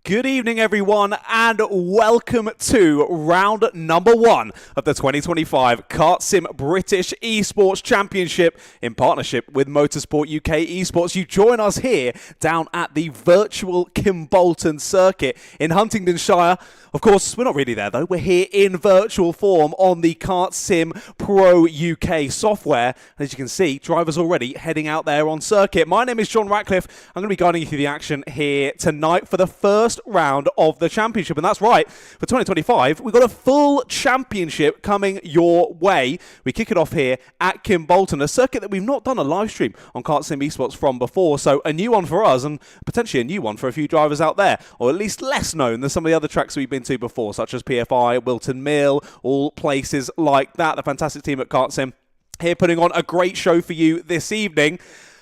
Good evening, everyone, and welcome to round number 1 of the 2025 KartSim British Esports Championship in partnership with Motorsport UK Esports. You join us here down at the virtual Kimbolton circuit in Huntingdonshire. Of course, we're not really there though. We're here in virtual form on the KartSim Pro UK software. And as you can see, drivers already heading out there on circuit. My name is John Ratcliffe. I'm going to be guiding you through the action here tonight for the first round of the championship. And that's right, for 2025, we've got a full championship coming your way. We kick it off here at Kimbolton, a circuit that we've not done a live stream on KartSim Esports from before. So a new one for us and potentially a new one for a few drivers out there, or at least less known than some of the other tracks we've been to before, such as PFI, Wilton Mill, all places like that. The fantastic team at KartSim here putting on a great show for you this evening.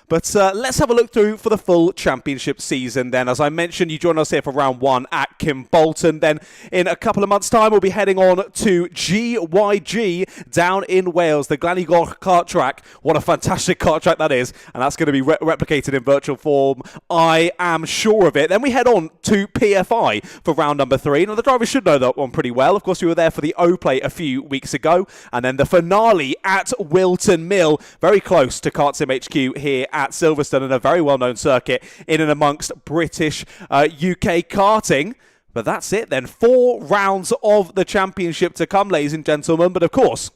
But let's have a look through for the full championship season then. As I mentioned, you join us here for round 1 at Kimbolton. Then in a couple of months' time, we'll be heading on to GYG down in Wales, the Glanigoch kart track. What a fantastic kart track that is. And that's going to be replicated in virtual form. I am sure of it. Then we head on to PFI for round number 3. Now, the drivers should know that one pretty well. Of course, we were there for the O-Play a few weeks ago. And then the finale at Wilton Mill, very close to KartSim HQ here at Silverstone, and a very well-known circuit in and amongst British UK karting. But that's it then. 4 rounds of the championship to come, ladies and gentlemen. But of course,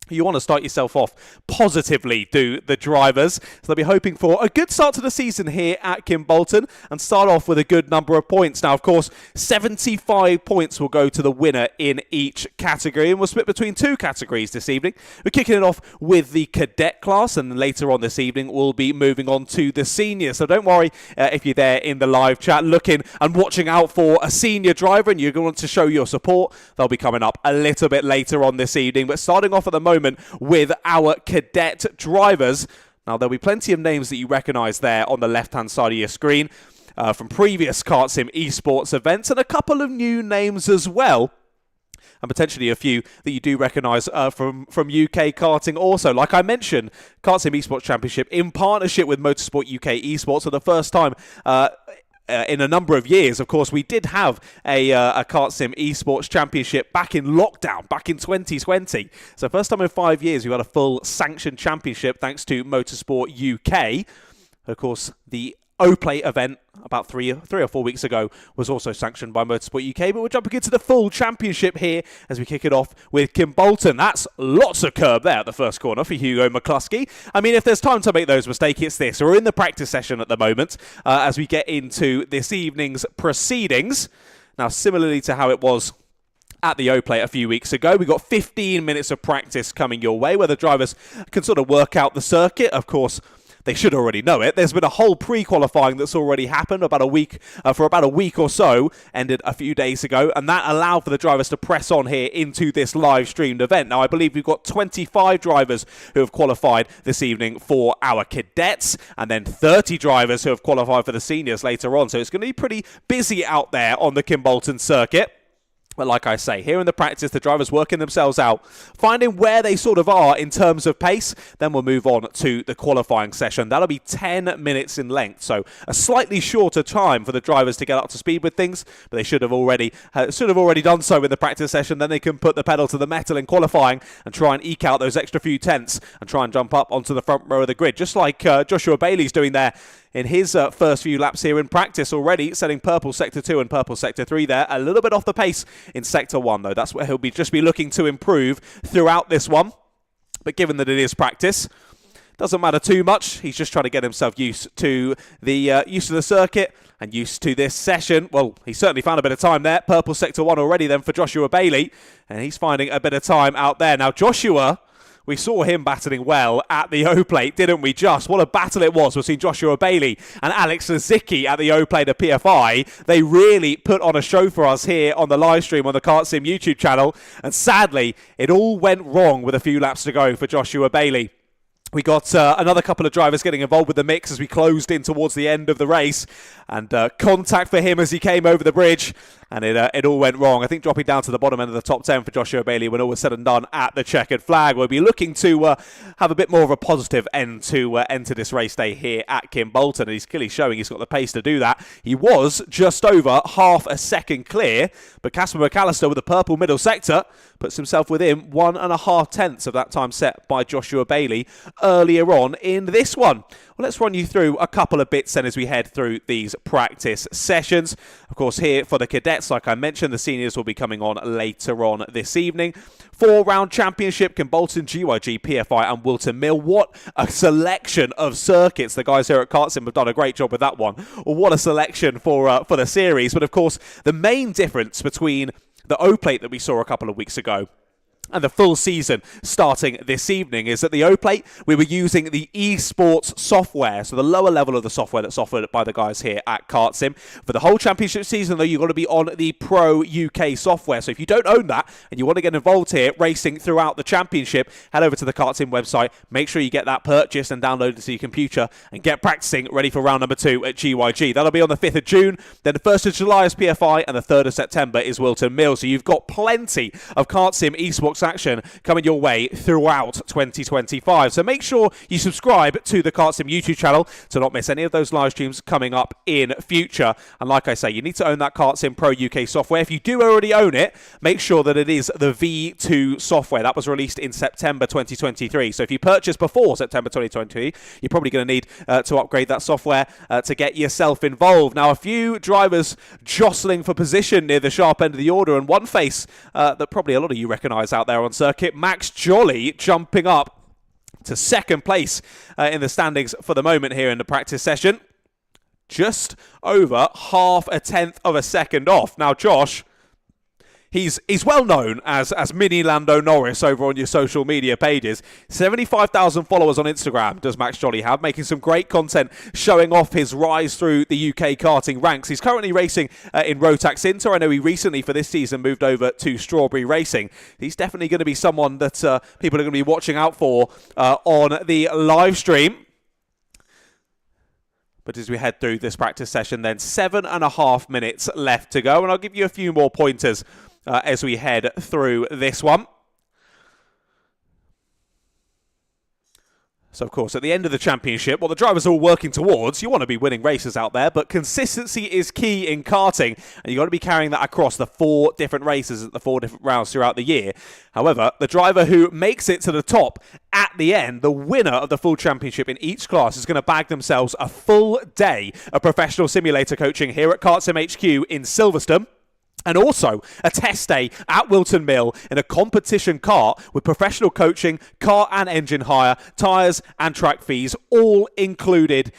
you want to start yourself off positively, do the drivers. So they'll be hoping for a good start to the season here at Kimbolton and start off with a good number of points. Now, of course, 75 points will go to the winner in each category, and we'll split between 2 categories this evening. We're kicking it off with the Cadet class, and later on this evening, we'll be moving on to the seniors. So don't worry if you're there in the live chat looking and watching out for a senior driver and you're going to show your support. They'll be coming up a little bit later on this evening, but starting off at the moment with our Cadet drivers. Now, there'll be plenty of names that you recognise there on the left-hand side of your screen from previous KartSim Esports events, and a couple of new names as well. And potentially a few that you do recognise from UK karting also. Like I mentioned, KartSim Esports Championship in partnership with Motorsport UK Esports for the first time in a number of years. Of course, we did have a KartSim Esports Championship back in lockdown, back in 2020. So first time in 5 years, we've had a full sanctioned championship thanks to Motorsport UK. Of course, the O-Play event about three or 4 weeks ago was also sanctioned by Motorsport UK, but we're jumping into the full championship here as we kick it off with Kimbolton. That's lots of curb there at the first corner for Hugo McCluskey. I mean, if there's time to make those mistakes, it's this. We're in the practice session at the moment as we get into this evening's proceedings. Now, similarly to how it was at the O-Play a few weeks ago, we got 15 minutes of practice coming your way where the drivers can sort of work out the circuit. Of course, they should already know it. There's been a whole pre-qualifying that's already happened for about a week or so, ended a few days ago, and that allowed for the drivers to press on here into this live streamed event. Now, I believe we've got 25 drivers who have qualified this evening for our cadets, and then 30 drivers who have qualified for the seniors later on. So it's going to be pretty busy out there on the Kimbolton circuit. But like I say, here in the practice, the drivers working themselves out, finding where they sort of are in terms of pace. Then we'll move on to the qualifying session. That'll be 10 minutes in length, so a slightly shorter time for the drivers to get up to speed with things. But they should have already done so in the practice session. Then they can put the pedal to the metal in qualifying and try and eke out those extra few tenths and try and jump up onto the front row of the grid, just like Joshua Bailey's doing there in his first few laps here in practice already, setting purple sector 2 and purple sector 3 there. A little bit off the pace in sector 1, though. That's where he'll just be looking to improve throughout this one. But given that it is practice, doesn't matter too much. He's just trying to get himself used to the circuit and used to this session. Well, he's certainly found a bit of time there. Purple sector 1 already then for Joshua Bailey, and he's finding a bit of time out there. Now, Joshua, we saw him battling well at the O-Play, didn't we? Just what a battle it was between Joshua Bailey and Alex Lazicki at the O-Play to PFI. They really put on a show for us here on the live stream on the KartSim YouTube channel. And sadly, it all went wrong with a few laps to go for Joshua Bailey. We got another couple of drivers getting involved with the mix as we closed in towards the end of the race. And contact for him as he came over the bridge. And it all went wrong. I think dropping down to the bottom end of the top 10 for Joshua Bailey when all was said and done at the checkered flag. We'll be looking to have a bit more of a positive end to enter this race day here at Kimbolton. And he's clearly showing he's got the pace to do that. He was just over half a second clear, but Casper McAllister with the purple middle sector puts himself within 1.5 tenths of that time set by Joshua Bailey earlier on in this one. Well, let's run you through a couple of bits then as we head through these practice sessions. Of course, here for the cadets, like I mentioned, the seniors will be coming on later on this evening. 4-round championship, Kimbolton, GYG, PFI and Wilton Mill. What a selection of circuits. The guys here at KartSim have done a great job with that one. Well, what a selection for the series. But of course, the main difference between the O-Plate that we saw a couple of weeks ago and the full season starting this evening is that the O-Plate, we were using the Esports software, so the lower level of the software that's offered by the guys here at KartSim. For the whole championship season, though, you've got to be on the Pro UK software. So if you don't own that and you want to get involved here racing throughout the championship, head over to the KartSim website, make sure you get that purchased and downloaded to your computer and get practicing ready for round number 2 at GYG. That'll be on the 5th of June, then the 1st of July is PFI and the 3rd of September is Wilton Mill. So you've got plenty of KartSim Esports action coming your way throughout 2025. So make sure you subscribe to the KartSim YouTube channel to not miss any of those live streams coming up in future. And like I say, you need to own that KartSim Pro UK software. If you do already own it, make sure that it is the V2 software. That was released in September 2023. So if you purchase before September 2023, you're probably going to need to upgrade that software to get yourself involved. Now, a few drivers jostling for position near the sharp end of the order, and one face that probably a lot of you recognise out there on circuit, Max Jolly jumping up to second place in the standings for the moment here in the practice session. Just over half a tenth of a second off. Now, Josh, he's well known as Mini Lando Norris over on your social media pages. 75,000 followers on Instagram does Max Jolly have, making some great content showing off his rise through the UK karting ranks. He's currently racing in Rotax Inter. I know he recently for this season moved over to Strawberry Racing. He's definitely going to be someone that people are going to be watching out for on the live stream. But as we head through this practice session, then 7.5 minutes left to go. And I'll give you a few more pointers as we head through this one. So, of course, at the end of the championship, what the drivers are all working towards, you want to be winning races out there, but consistency is key in karting, and you've got to be carrying that across the 4 different races at the 4 different rounds throughout the year. However, the driver who makes it to the top at the end, the winner of the full championship in each class, is going to bag themselves a full day of professional simulator coaching here at KartSim HQ in Silverstone. And also a test day at Wilton Mill in a competition kart with professional coaching, car and engine hire, tyres and track fees, all included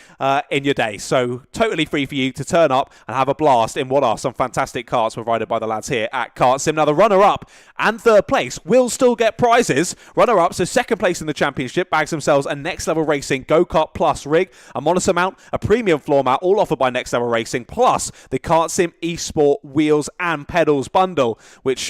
in your day. So totally free for you to turn up and have a blast in what are some fantastic karts provided by the lads here at KartSim. Now, the runner-up and 3rd place will still get prizes. Runner-up, so 2nd place in the championship, bags themselves a Next Level Racing Go-Kart Plus rig, a monitor mount, a premium floor mat, all offered by Next Level Racing, plus the KartSim Esports wheels and pedals bundle, which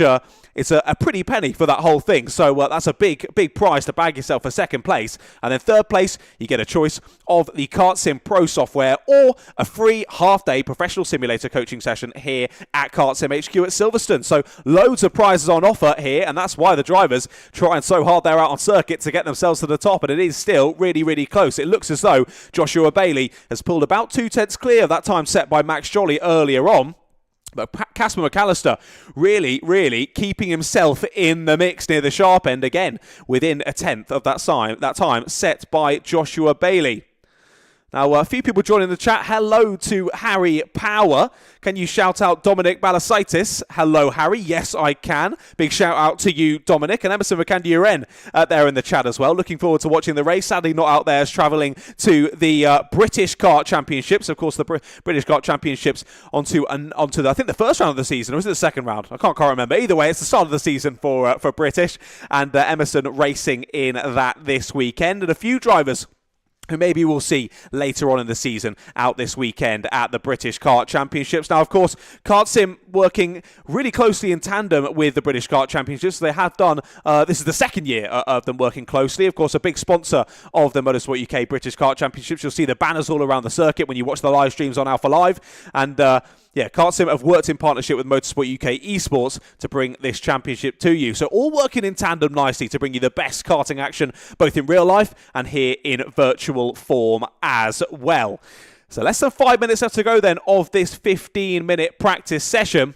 is a pretty penny for that whole thing. So that's a big prize to bag yourself for 2nd place. And then 3rd place, you get a choice of the KartSim Pro software or a free half-day professional simulator coaching session here at KartSim HQ at Silverstone. So loads of prizes on offer here, and that's why the drivers trying so hard they're out on circuit to get themselves to the top, and it is still really, really close. It looks as though Joshua Bailey has pulled about 2 tenths clear of that time set by Max Jolly earlier on. But Casper McAllister really keeping himself in the mix near the sharp end again, within a tenth of that time set by Joshua Bailey. Now, a few people joining the chat. Hello to Harry Power. Can you shout out Dominic Balasaitis? Hello, Harry. Yes, I can. Big shout out to you, Dominic. And Emerson McCandy-Uren there in the chat as well. Looking forward to watching the race. Sadly, not out there, as travelling to the British Kart Championships. Of course, the British Kart Championships onto the, I think, the first round of the season. Or was it the second round? I can't remember. Either way, it's the start of the season for British. And Emerson racing in that this weekend. And a few drivers who maybe we'll see later on in the season out this weekend at the British Kart Championships. Now, of course, KartSim working really closely in tandem with the British Kart Championships. They have done, this is the 2nd year of them working closely. Of course, a big sponsor of the Motorsport UK British Kart Championships. You'll see the banners all around the circuit when you watch the live streams on Alpha Live. And KartSim have worked in partnership with Motorsport UK Esports to bring this championship to you. So all working in tandem nicely to bring you the best karting action, both in real life and here in virtual form as well. So less than 5 minutes left to go then of this 15-minute practice session.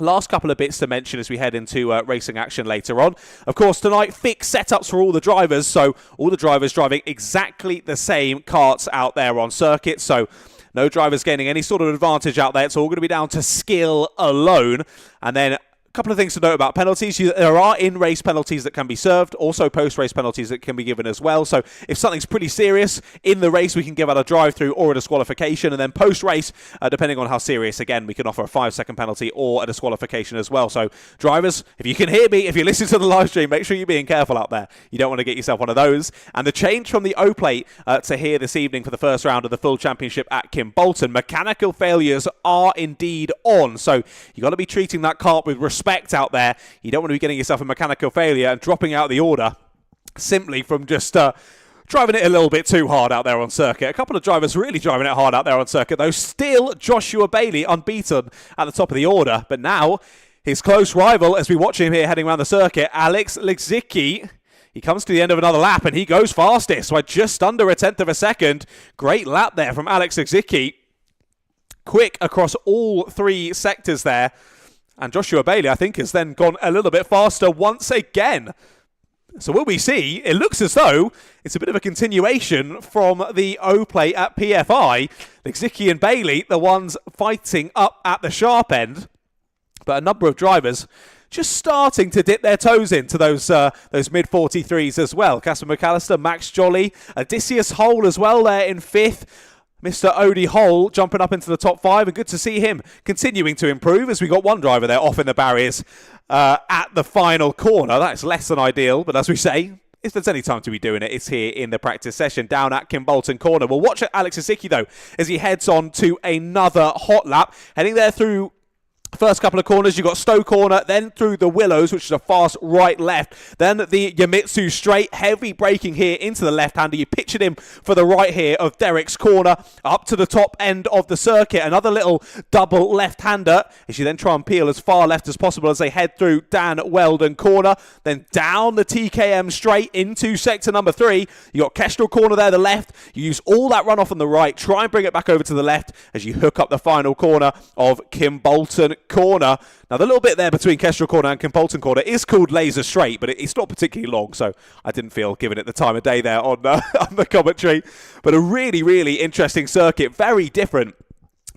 Last couple of bits to mention as we head into racing action later on. Of course, tonight, fixed setups for all the drivers. So all the drivers driving exactly the same karts out there on circuit. So no drivers gaining any sort of advantage out there. It's all going to be down to skill alone. And then a couple of things to note about penalties. There are in-race penalties that can be served, also post-race penalties that can be given as well. So if something's pretty serious in the race, we can give out a drive-through or a disqualification. And then post-race, depending on how serious, again, we can offer a 5-second penalty or a disqualification as well. So drivers, if you can hear me, if you're listening to the live stream, make sure you're being careful out there. You don't want to get yourself one of those. And the change from the O plate to here this evening for the first round of the full championship at Kimbolton, mechanical failures are indeed on. So you've got to be treating that kart with respect out there. You don't want to be getting yourself a mechanical failure and dropping out the order simply from just driving it a little bit too hard out there on circuit. A couple of drivers really driving it hard out there on circuit, though. Still Joshua Bailey unbeaten at the top of the order. But now his close rival, as we watch him here heading around the circuit, Alex Lexicki. He comes to the end of another lap and he goes fastest by just under a tenth of a second. Great lap there from Alex Lexicki. Quick across all three sectors there. And Joshua Bailey, I think, has then gone a little bit faster once again. So will we see? It looks as though it's a bit of a continuation from the O plate at PFI. Lexicki and Bailey, the ones fighting up at the sharp end. But a number of drivers just starting to dip their toes into those mid-43s as well. Casper McAllister, Max Jolly, Odysseus Hole as well there in 5th. Mr. Odie Hole jumping up into the top 5, and good to see him continuing to improve as we got one driver there off in the barriers at the final corner. That's less than ideal, but as we say, if there's any time to be doing it, it's here in the practice session down at Kimbolton Corner. We'll watch Alex Lexicki, though, as he heads on to another hot lap, heading there through first couple of corners. You've got Stowe Corner, then through the Willows, which is a fast right-left. Then the Yamitsu straight, heavy braking here into the left-hander. You pictured him for the right here of Derek's Corner, up to the top end of the circuit. Another little double left-hander as you then try and peel as far left as possible as they head through Dan Weldon Corner. Then down the TKM straight into sector number 3. You got Kestrel Corner there, the left. You use all that runoff on the right. Try and bring it back over to the left as you hook up the final corner of Kimbolton Corner. Now the little bit there between Kestrel Corner and Kimbolton Corner is called Laser Straight, but it's not particularly long, so I didn't feel giving it the time of day there on the commentary. But a really, really interesting circuit, very different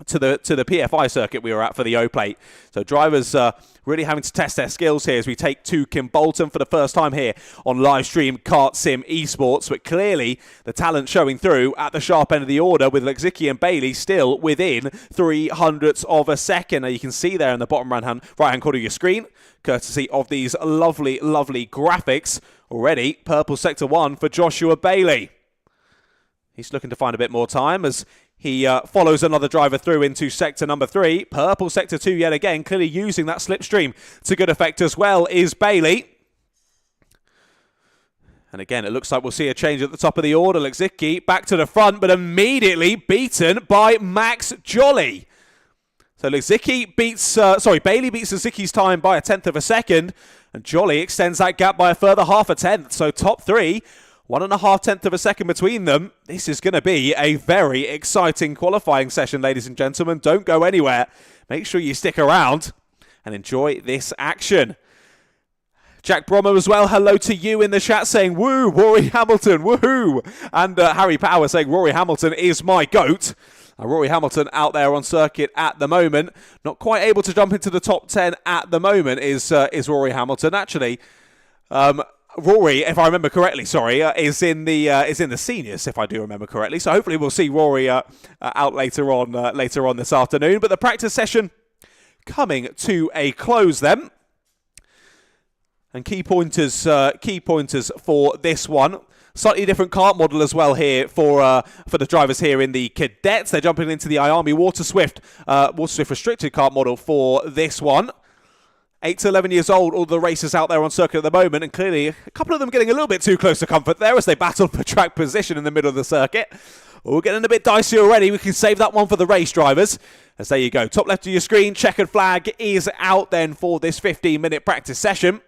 to the PFI circuit we were at for the O plate. So drivers really having to test their skills here as we take to Kimbolton for the first time here on live stream KartSim Esports. But clearly the talent showing through at the sharp end of the order, with Lexicki and Bailey still within 300ths of a second. Now you can see there in the bottom right hand corner of your screen, courtesy of these lovely, lovely graphics. Already purple sector 1 for Joshua Bailey. He's looking to find a bit more time as he follows another driver through into sector number 3. Purple sector 2 yet again, clearly using that slipstream to good effect as well is Bailey. And again, it looks like we'll see a change at the top of the order. Lexicki back to the front, but immediately beaten by Max Jolly. So Bailey beats Lexicki's time by a tenth of a second, and Jolly extends that gap by a further half a tenth. So top 3, 1.5 tenths of a second between them. This is going to be a very exciting qualifying session, ladies and gentlemen. Don't go anywhere. Make sure you stick around and enjoy this action. Jack Brommer as well, hello to you in the chat saying, woo, Rory Hamilton, woohoo. And Harry Power saying, Rory Hamilton is my GOAT. Rory Hamilton out there on circuit at the moment. Not quite able to jump into the top 10 at the moment is Rory Hamilton. Actually, Rory, if I remember correctly, is in the seniors, if I do remember correctly. So hopefully we'll see Rory out later on this afternoon. But the practice session coming to a close then. And key pointers for this one. Slightly different kart model as well here for the drivers here in the Cadets. They're jumping into the IAMI Water Swift restricted kart model for this one. 8 to 11 years old, all the racers out there on circuit at the moment, and clearly a couple of them getting a little bit too close to comfort there as they battle for track position in the middle of the circuit. Well, we're getting a bit dicey already. We can save that one for the race drivers. As there you go. Top left of your screen, checkered flag is out then for this 15-minute practice session.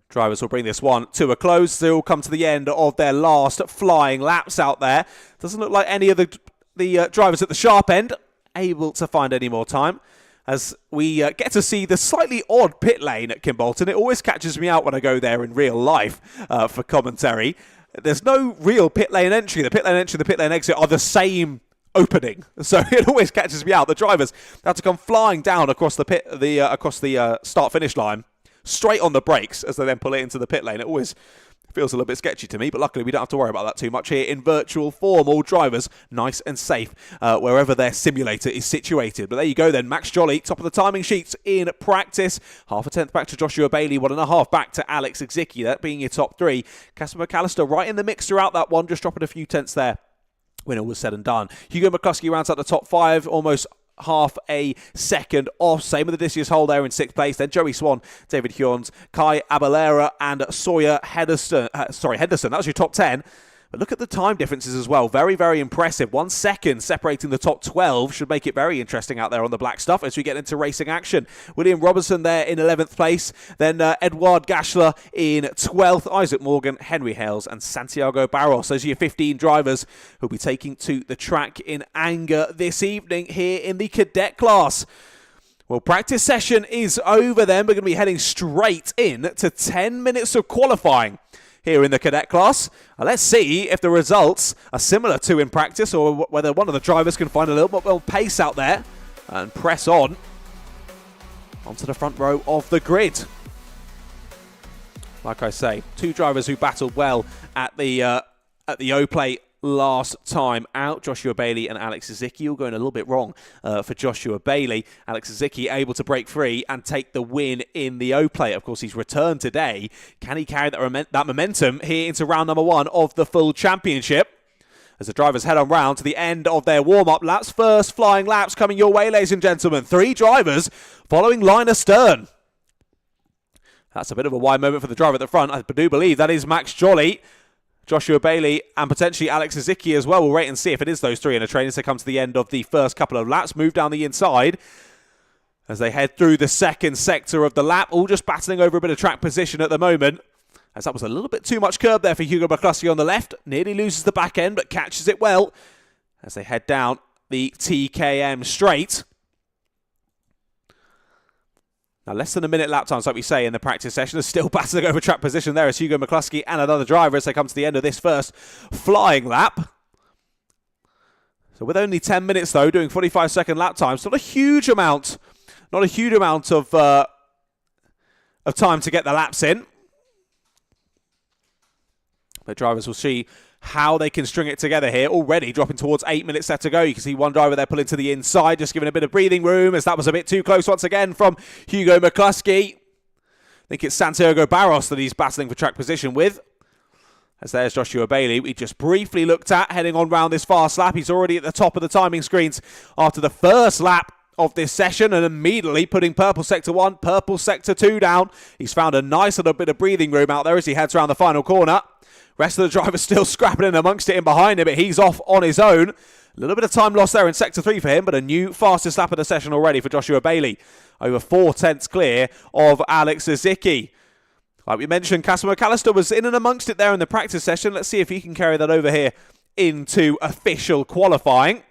Drivers will bring this one to a close. They all come to the end of their last flying laps out there. Doesn't look like any of the drivers at the sharp end able to find any more time. As we get to see the slightly odd pit lane at Kimbolton. It always catches me out when I go there in real life for commentary. There's no real pit lane entry. The pit lane entry and the pit lane exit are the same opening, so it always catches me out. The drivers have to come flying down across the start-finish line, straight on the brakes as they then pull it into the pit lane. It always feels a little bit sketchy to me, but luckily we don't have to worry about that too much here in virtual form. All drivers nice and safe wherever their simulator is situated. But there you go then, Max Jolly, top of the timing sheets in practice. Half a tenth back to Joshua Bailey, 1.5 back to Alex Zicki, that being your top three. KartSim McAllister right in the mix throughout that one, just dropping a few tenths there when it was said and done. Hugo McCluskey rounds out the top 5, almost half a second off. Same with Odysseus Hole there in 6th place. Then Joey Swan, David Hjorns, Kai Abelera and Sawyer Henderson. Henderson. That was your top 10. But look at the time differences as well. Very, very impressive. 1 second separating the top 12 should make it very interesting out there on the black stuff as we get into racing action. William Robertson there in 11th place. Then Edouard Gashler in 12th. Isaac Morgan, Henry Hales and Santiago Barros. Those are your 15 drivers who'll be taking to the track in anger this evening here in the cadet class. Well, practice session is over then. We're going to be heading straight in to 10 minutes of qualifying here in the cadet class. Let's see if the results are similar to in practice or whether one of the drivers can find a little bit more pace out there and press on onto the front row of the grid. Like I say, 2 drivers who battled well at the O-Play last time out. Joshua Bailey and Alex Zicki all going a little bit wrong for Joshua Bailey. Alex Zicki able to break free and take the win in the O-Play. Of course, he's returned today. Can he carry that momentum here into round number 1 of the full championship? As the drivers head on round to the end of their warm-up laps. First flying laps coming your way, ladies and gentlemen. 3 drivers following line astern. That's a bit of a wide moment for the driver at the front. I do believe that is Max Jolly, Joshua Bailey and potentially Alex Zicki as well. We'll wait and see if it is those 3 in a train as they come to the end of the first couple of laps. Move down the inside as they head through the second sector of the lap. All just battling over a bit of track position at the moment. As that was a little bit too much curb there for Hugo McCluskey on the left. Nearly loses the back end but catches it well as they head down the TKM straight. Now, less than a minute lap times, like we say in the practice session, is still battling over track position there as Hugo McCluskey and another driver as they come to the end of this first flying lap. So with only 10 minutes, though, doing 45-second lap times, not a huge amount of time to get the laps in. But drivers will see how they can string it together here. Already dropping towards 8 minutes left to go. You can see one driver there pulling to the inside, just giving a bit of breathing room as that was a bit too close once again from Hugo McCluskey. I think it's Santiago Barros that he's battling for track position with. As there's Joshua Bailey, we just briefly looked at heading on round this fast lap. He's already at the top of the timing screens after the first lap of this session and immediately putting purple sector 1, purple sector 2 down. He's found a nice little bit of breathing room out there as he heads around the final corner. Rest of the drivers still scrapping in amongst it in behind him, but he's off on his own. A little bit of time lost there in Sector 3 for him, but a new fastest lap of the session already for Joshua Bailey. Over 4 tenths clear of Alex Zicki. Like we mentioned, KartSim McAllister was in and amongst it there in the practice session. Let's see if he can carry that over here into official qualifying.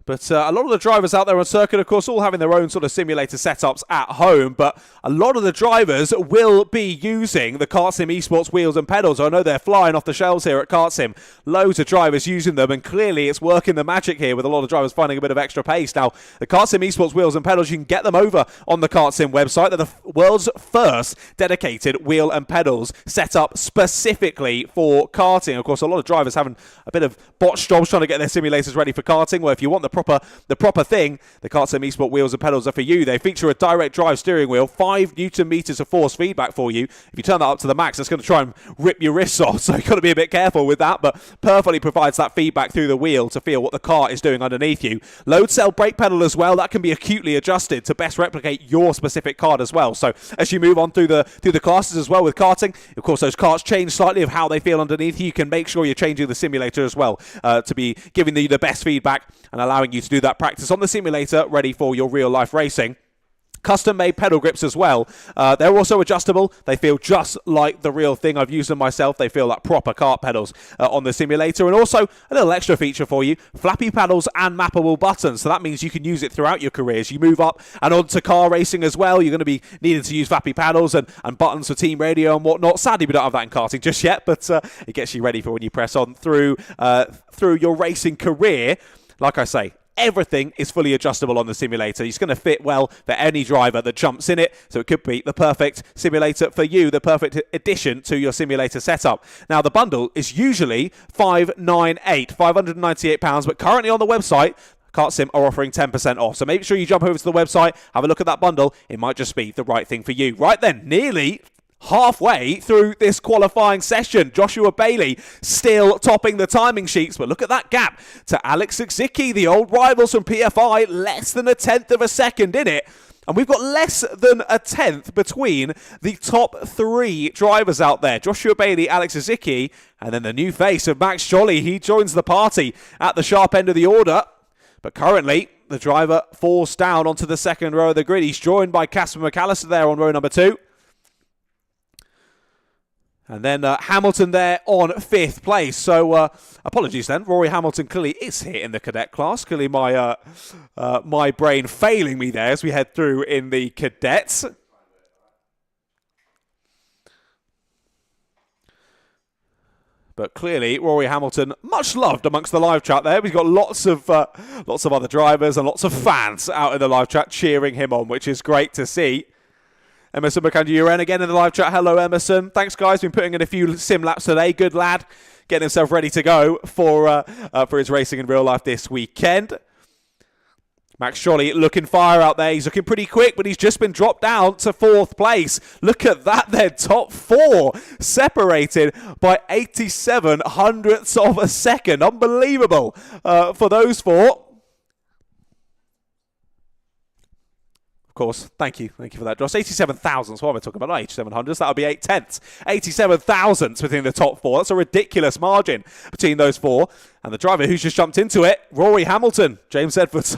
But a lot of the drivers out there on circuit, of course, all having their own sort of simulator setups at home. But a lot of the drivers will be using the KartSim Esports wheels and pedals. I know they're flying off the shelves here at KartSim. Loads of drivers using them, and clearly it's working the magic here with a lot of drivers finding a bit of extra pace. Now, the KartSim Esports wheels and pedals, you can get them over on the KartSim website. They're the world's first dedicated wheel and pedals set up specifically for karting. Of course, a lot of drivers having a bit of botched jobs trying to get their simulators ready for karting, where if you want the the proper thing, the KartSim Esports wheels and pedals are for you. They feature a direct drive steering wheel, 5 Newton meters of force feedback for you. If you turn that up to the max, it's going to try and rip your wrists off, so you've got to be a bit careful with that, but perfectly provides that feedback through the wheel to feel what the kart is doing underneath you. Load cell brake pedal as well, that can be acutely adjusted to best replicate your specific kart as well. So as you move on through the classes as well with karting, of course those karts change slightly of how they feel underneath you. You can make sure you're changing the simulator as well to be giving you the best feedback and allowing you to do that practice on the simulator ready for your real life racing. Custom-made pedal grips as well. They're also adjustable. They feel just like the real thing. I've used them myself. They feel like proper kart pedals on the simulator. And also, a little extra feature for you, flappy paddles and mappable buttons. So that means you can use it throughout your career. As you move up and onto car racing as well, you're going to be needing to use flappy paddles and buttons for team radio and whatnot. Sadly, we don't have that in karting just yet, but it gets you ready for when you press on through your racing career. Like I say, everything is fully adjustable on the simulator. It's going to fit well for any driver that jumps in it, so it could be the perfect simulator for you, the perfect addition to your simulator setup. Now, the bundle is usually £598, but currently on the website, KartSim are offering 10% off. So make sure you jump over to the website, have a look at that bundle. It might just be the right thing for you. Right then, nearly halfway through this qualifying session, Joshua Bailey still topping the timing sheets, but look at that gap to Alex Zicki, the old rivals from PFI, less than 1/10 of a second in it. And we've got less than 1/10 between the top 3 drivers out there. Joshua Bailey, Alex Zicki, and then the new face of Max Jolly. He joins the party at the sharp end of the order. But currently, the driver falls down onto the second row of the grid. He's joined by Casper McAllister there on row number 2. And then Hamilton there on 5th place. So apologies then. Rory Hamilton clearly is here in the cadet class. Clearly my brain failing me there as we head through in the cadets. But clearly, Rory Hamilton, much loved amongst the live chat there. We've got lots of other drivers and lots of fans out in the live chat cheering him on, which is great to see. Emerson McAndrew again in the live chat. Hello, Emerson. Thanks, guys. Been putting in a few sim laps today. Good lad. Getting himself ready to go for his racing in real life this weekend. Max Jolly looking fire out there. He's looking pretty quick, but he's just been dropped down to 4th place. Look at that there. Top 4 separated by 87 hundredths of a second. Unbelievable for those 4. Of course, thank you for that, Josh. 87 thousandths, what am I talking about? Not 87 hundredths, that would be 8/10. 87 thousandths within the top 4. That's a ridiculous margin between those 4. And the driver who's just jumped into it, Rory Hamilton. James Edwards.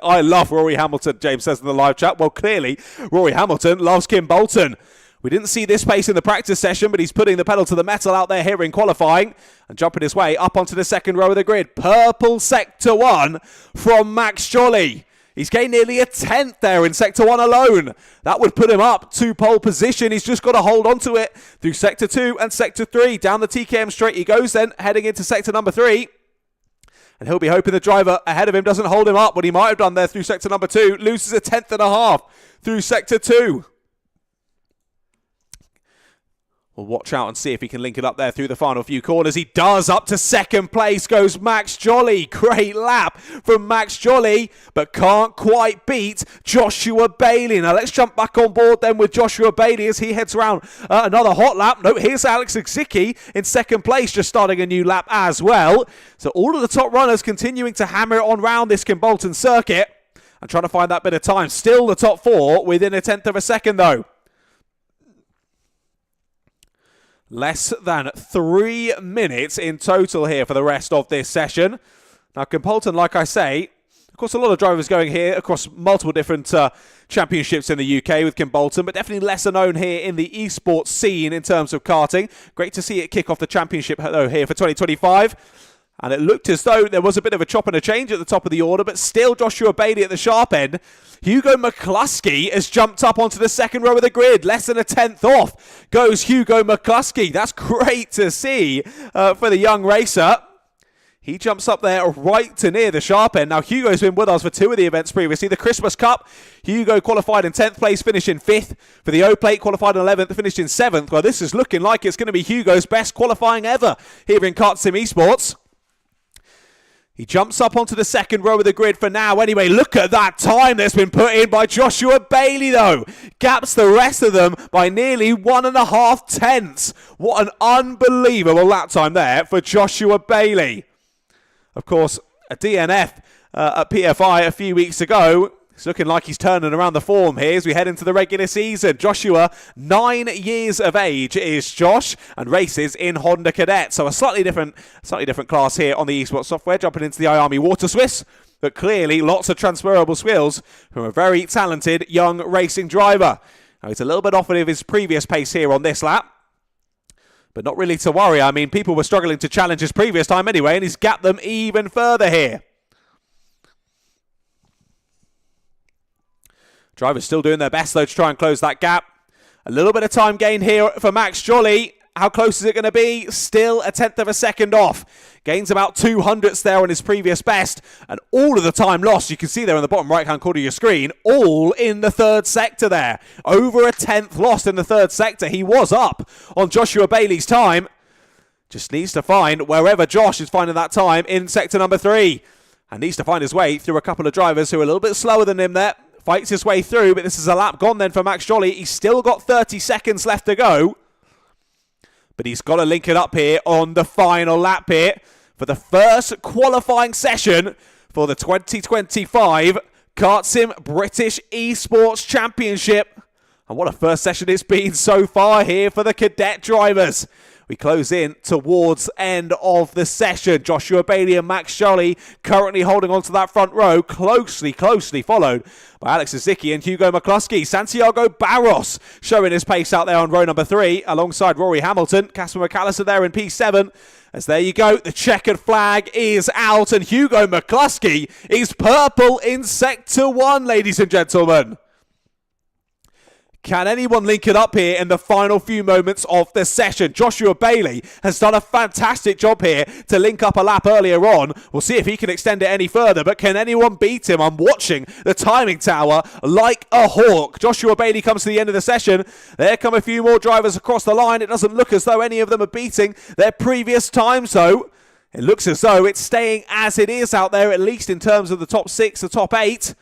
I love Rory Hamilton, James says in the live chat. Well, clearly, Rory Hamilton loves Kimbolton. We didn't see this pace in the practice session, but he's putting the pedal to the metal out there here in qualifying and jumping his way up onto the second row of the grid. Purple Sector 1 from Max Jolly. He's gained nearly 1/10 there in Sector 1 alone. That would put him up to pole position. He's just got to hold on to it through Sector 2 and Sector 3. Down the TKM straight he goes then, heading into Sector number 3. And he'll be hoping the driver ahead of him doesn't hold him up, what he might have done there through Sector number 2. Loses 1/10.5 through Sector 2. We'll watch out and see if he can link it up there through the final few corners. He does. Up to 2nd place goes Max Jolly. Great lap from Max Jolly, but can't quite beat Joshua Bailey. Now let's jump back on board then with Joshua Bailey as he heads around another hot lap. No, here's Alex Zicki in 2nd place, just starting a new lap as well. So all of the top runners continuing to hammer it on round this Kimbolton circuit and trying to find that bit of time. Still the top 4 within 1/10 of a second though. Less than 3 minutes in total here for the rest of this session. Now, Kimbolton, like I say, of course, a lot of drivers going here across multiple different championships in the UK with Kimbolton, but definitely lesser known here in the esports scene in terms of karting. Great to see it kick off the championship though here for 2025. And it looked as though there was a bit of a chop and a change at the top of the order, but still Joshua Bailey at the sharp end. Hugo McCluskey has jumped up onto the second row of the grid. Less than 1/10 off goes Hugo McCluskey. That's great to see for the young racer. He jumps up there right to near the sharp end. Now, Hugo's been with us for 2 of the events previously. The Christmas Cup, Hugo qualified in 10th place, finished in 5th. For the O-Plate, qualified in 11th, finished in 7th. Well, this is looking like it's going to be Hugo's best qualifying ever here in KartSim Esports. He jumps up onto the second row of the grid for now. Anyway, look at that time that's been put in by Joshua Bailey, though. Gaps the rest of them by nearly 1.5 tenths. What an unbelievable lap time there for Joshua Bailey. Of course, a DNF at PFI a few weeks ago. It's looking like he's turning around the form here as we head into the regular season. Joshua, 9 years of age is Josh, and races in Honda Cadet. So a slightly different class here on the esports software, jumping into the iArmy Water Swiss. But clearly lots of transferable skills from a very talented young racing driver. Now he's a little bit off of his previous pace here on this lap. But not really to worry. I mean, people were struggling to challenge his previous time anyway, and he's gapped them even further here. Drivers still doing their best, though, to try and close that gap. A little bit of time gain here for Max Jolly. How close is it going to be? Still a 1/10 of a second off. Gains about 200ths there on his previous best. And all of the time lost, you can see there in the bottom right-hand corner of your screen, all in the third sector there. Over a 10th lost in the third sector. He was up on Joshua Bailey's time. Just needs to find wherever Josh is finding that time in sector number 3. And needs to find his way through a couple of drivers who are a little bit slower than him there. Fights his way through, but this is a lap gone then for Max Jolly. He's still got 30 seconds left to go. But he's got to link it up here on the final lap here for the first qualifying session for the 2025 KartSim British Esports Championship. And what a first session it's been so far here for the Cadet drivers. We close in towards end of the session. Joshua Bailey and Max Jolly currently holding on to that front row, closely followed by Alex Zicki and Hugo McCluskey. Santiago Barros showing his pace out there on row number 3, alongside Rory Hamilton. Casper McAllister there in P7. As there you go, the checkered flag is out, and Hugo McCluskey is purple in sector 1, ladies and gentlemen. Can anyone link it up here in the final few moments of the session? Joshua Bailey has done a fantastic job here to link up a lap earlier on. We'll see if he can extend it any further, but can anyone beat him? I'm watching the timing tower like a hawk. Joshua Bailey comes to the end of the session. There come a few more drivers across the line. It doesn't look as though any of them are beating their previous times, though. It looks as though it's staying as it is out there, at least in terms of the top 6, the top 8.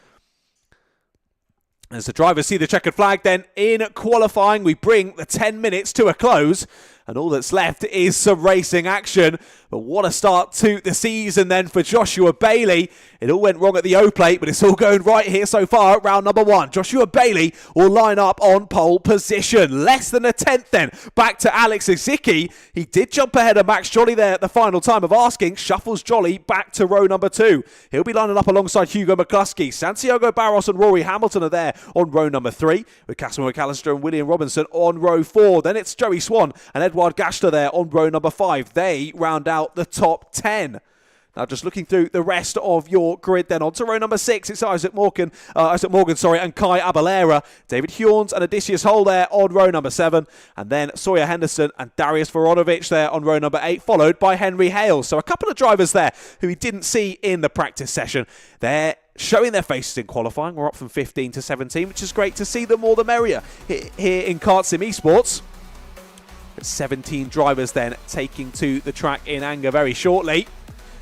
As the drivers see the checkered flag, then in qualifying, we bring the 10 minutes to a close. And all that's left is some racing action. But what a start to the season then for Joshua Bailey. It all went wrong at the O-plate, but it's all going right here so far at round number 1. Joshua Bailey will line up on pole position. Less than a 10th then. Back to Alex Zicki. He did jump ahead of Max Jolly there at the final time of asking. Shuffles Jolly back to row number 2. He'll be lining up alongside Hugo McCluskey. Santiago Barros and Rory Hamilton are there on row number 3. With Casper McAllister and William Robinson on row 4. Then it's Joey Swan and Edward Gashler there on row number 5. They round out the top 10. Now just looking through the rest of your grid then on to row number 6, it's Isaac Morgan, and Kai Abelera. David Hjorns and Odysseus Hole there on row number 7. And then Sawyer Henderson and Darius Voronovich there on row number 8, followed by Henry Hale. So a couple of drivers there who we didn't see in the practice session. They're showing their faces in qualifying. We're up from 15 to 17, which is great to see. The more the merrier here in KartSim Esports. 17 drivers then taking to the track in anger very shortly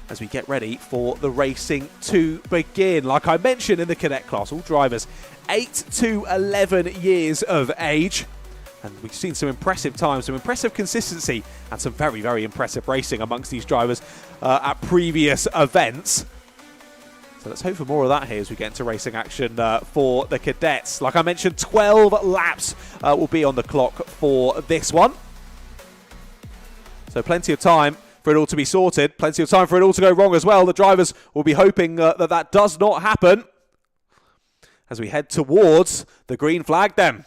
as we get ready for the racing to begin. Like I mentioned in the cadet class, all drivers 8 to 11 years of age. And we've seen some impressive times, some impressive consistency, and some very, very impressive racing amongst these drivers at previous events. So let's hope for more of that here as we get into racing action for the cadets. Like I mentioned, 12 laps will be on the clock for this one. So plenty of time for it all to be sorted. Plenty of time for it all to go wrong as well. The drivers will be hoping that does not happen as we head towards the green flag then.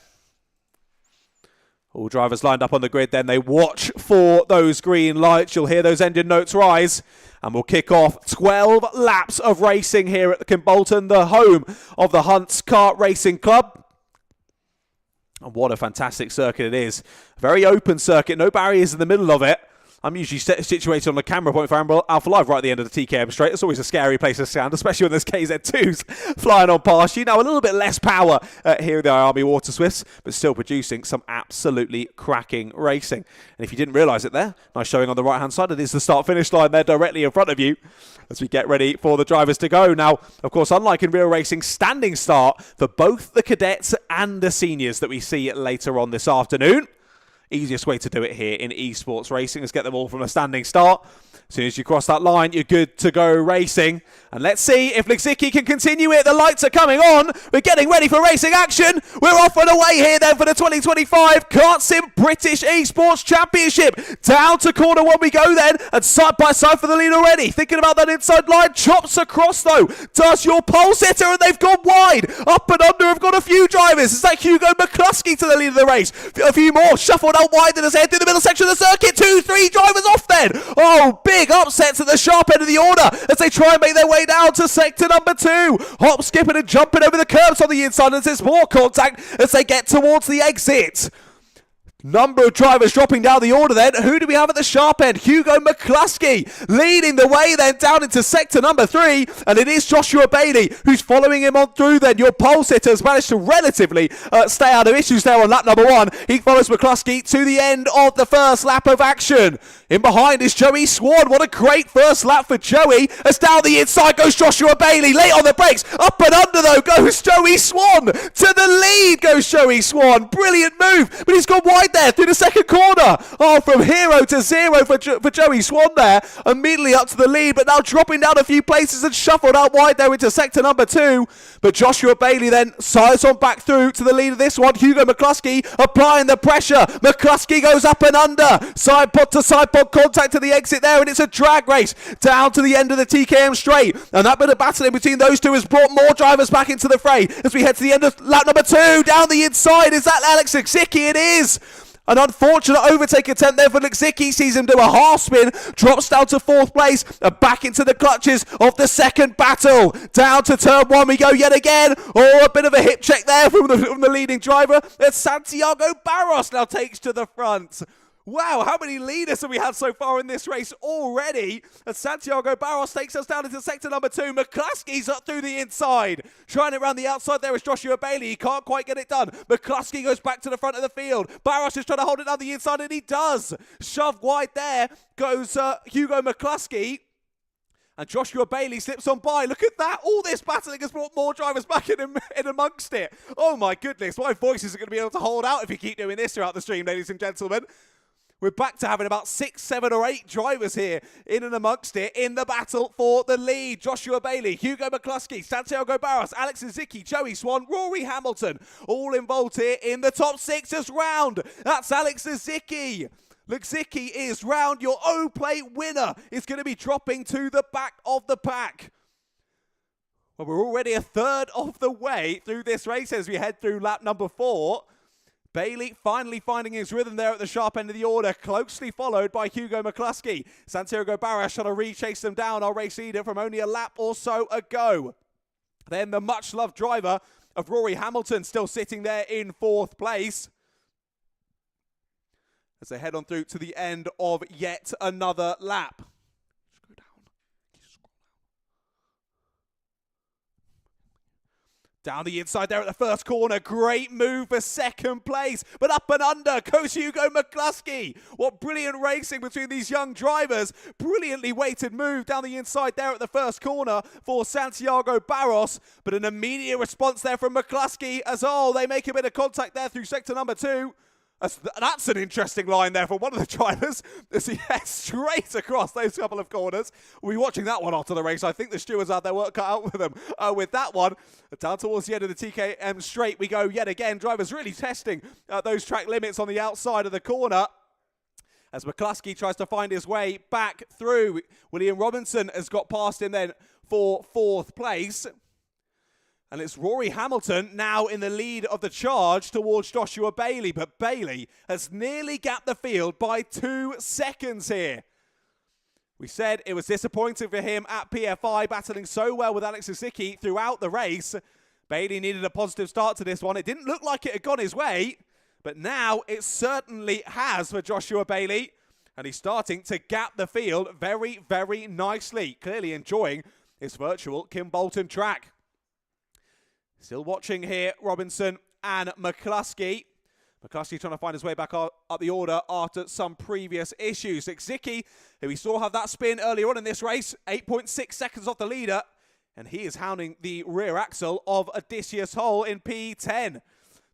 All drivers lined up on the grid then. They watch for those green lights. You'll hear those engine notes rise. And we'll kick off 12 laps of racing here at the Kimbolton, the home of the Hunts Kart Racing Club. And what a fantastic circuit it is. Very open circuit, no barriers in the middle of it. I'm usually situated on the camera point for Alpha Live right at the end of the TKM straight. It's always a scary place to stand, especially when there's KZ2s flying on past you. Now, a little bit less power here in the Army Water Swifts, but still producing some absolutely cracking racing. And if you didn't realise it there, nice showing on the right-hand side. It is the start-finish line there directly in front of you as we get ready for the drivers to go. Now, of course, unlike in real racing, standing start for both the cadets and the seniors that we see later on this afternoon. Easiest way to do it here in esports racing is get them all from a standing start. As soon as you cross that line, you're good to go racing. And let's see if Lexicki can continue it. The lights are coming on. We're getting ready for racing action. We're off and away here then for the 2025 KartSim British Esports Championship. Down to corner one we go then. And side by side for the lead already. Thinking about that inside line. Chops across though. Does your pole sitter and they've gone wide. Up and under have got a few drivers. Is that Hugo McCluskey to the lead of the race? A few more shuffled out wide in his head through the middle section of the circuit. 2-3 drivers off then. Oh, big upsets at the sharp end of the order as they try and make their way down to sector number 2. Hop, skipping and jumping over the curbs on the inside as there's more contact as they get towards the exit. Number of drivers dropping down the order then. Who do we have at the sharp end? Hugo McCluskey leading the way then down into sector number 3. And it is Joshua Bailey who's following him on through then. Your pole sitter has managed to relatively stay out of issues there on lap number 1. He follows McCluskey to the end of the first lap of action. In behind is Joey Swan. What a great first lap for Joey. As down the inside goes Joshua Bailey. Late on the brakes. Up and under though goes Joey Swan. To the lead goes Joey Swan. Brilliant move. But he's gone wide there through the second corner. Oh, from hero to zero for Joey Swan there. Immediately up to the lead, but now dropping down a few places and shuffled out wide there into sector number 2. But Joshua Bailey then sides on back through to the lead of this one. Hugo McCluskey applying the pressure. McCluskey goes up and under. Side pod to side pod contact to the exit there, and it's a drag race down to the end of the TKM straight. And that bit of battling between those two has brought more drivers back into the fray as we head to the end of lap number 2. Down the inside, is that Alex Lexicki? It is. An unfortunate overtake attempt there for Lexicki. Sees him do a half spin, drops down to 4th place, and back into the clutches of the second battle. Down to turn 1 we go yet again. Oh, a bit of a hip check there from the leading driver. As Santiago Barros now takes to the front. Wow, how many leaders have we had so far in this race already? As Santiago Barros takes us down into sector number 2. McCluskey's up through the inside. Trying it around the outside there is Joshua Bailey. He can't quite get it done. McCluskey goes back to the front of the field. Barros is trying to hold it down the inside, and he does. Shoved wide there goes Hugo McCluskey. And Joshua Bailey slips on by. Look at that. All this battling has brought more drivers back in amongst it. Oh my goodness. My voice isn't going to be able to hold out if you keep doing this throughout the stream, ladies and gentlemen. We're back to having about 6, 7 or 8 drivers here in and amongst it in the battle for the lead. Joshua Bailey, Hugo McCluskey, Santiago Barros, Alex Lexicki, Joey Swan, Rory Hamilton, all involved here in the top 6 as round. That's Alex Lexicki. Lexicki is round. Your O-plate winner is going to be dropping to the back of the pack. Well, we're already a third of the way through this race as we head through lap number 4. Bailey finally finding his rhythm there at the sharp end of the order, closely followed by Hugo McCluskey. Santiago Barros trying to re-chase them down, our race leader from only a lap or so ago. Then the much-loved driver of Rory Hamilton still sitting there in 4th place. As they head on through to the end of yet another lap. Down the inside there at the first corner. Great move for second place. But up and under goes Hugo McCluskey. What brilliant racing between these young drivers. Brilliantly weighted move down the inside there at the first corner for Santiago Barros. But an immediate response there from McCluskey as they make a bit of contact there through sector number 2. That's an interesting line there for one of the drivers as he heads straight across those couple of corners. We'll be watching that one after the race. I think the stewards had their work cut out with them with that one. Down towards the end of the TKM straight we go yet again. Drivers really testing those track limits on the outside of the corner. As McCluskey tries to find his way back through. William Robinson has got past him then for 4th place. And it's Rory Hamilton now in the lead of the charge towards Joshua Bailey. But Bailey has nearly gapped the field by 2 seconds here. We said it was disappointing for him at PFI, battling so well with Alex Lexicki throughout the race. Bailey needed a positive start to this one. It didn't look like it had gone his way, but now it certainly has for Joshua Bailey. And he's starting to gap the field very, very nicely. Clearly enjoying his virtual Kimbolton track. Still watching here, Robinson and McCluskey. McCluskey trying to find his way back up the order after some previous issues. Lexicki, who we saw have that spin earlier on in this race, 8.6 seconds off the leader. And he is hounding the rear axle of Odysseus Hole in P10.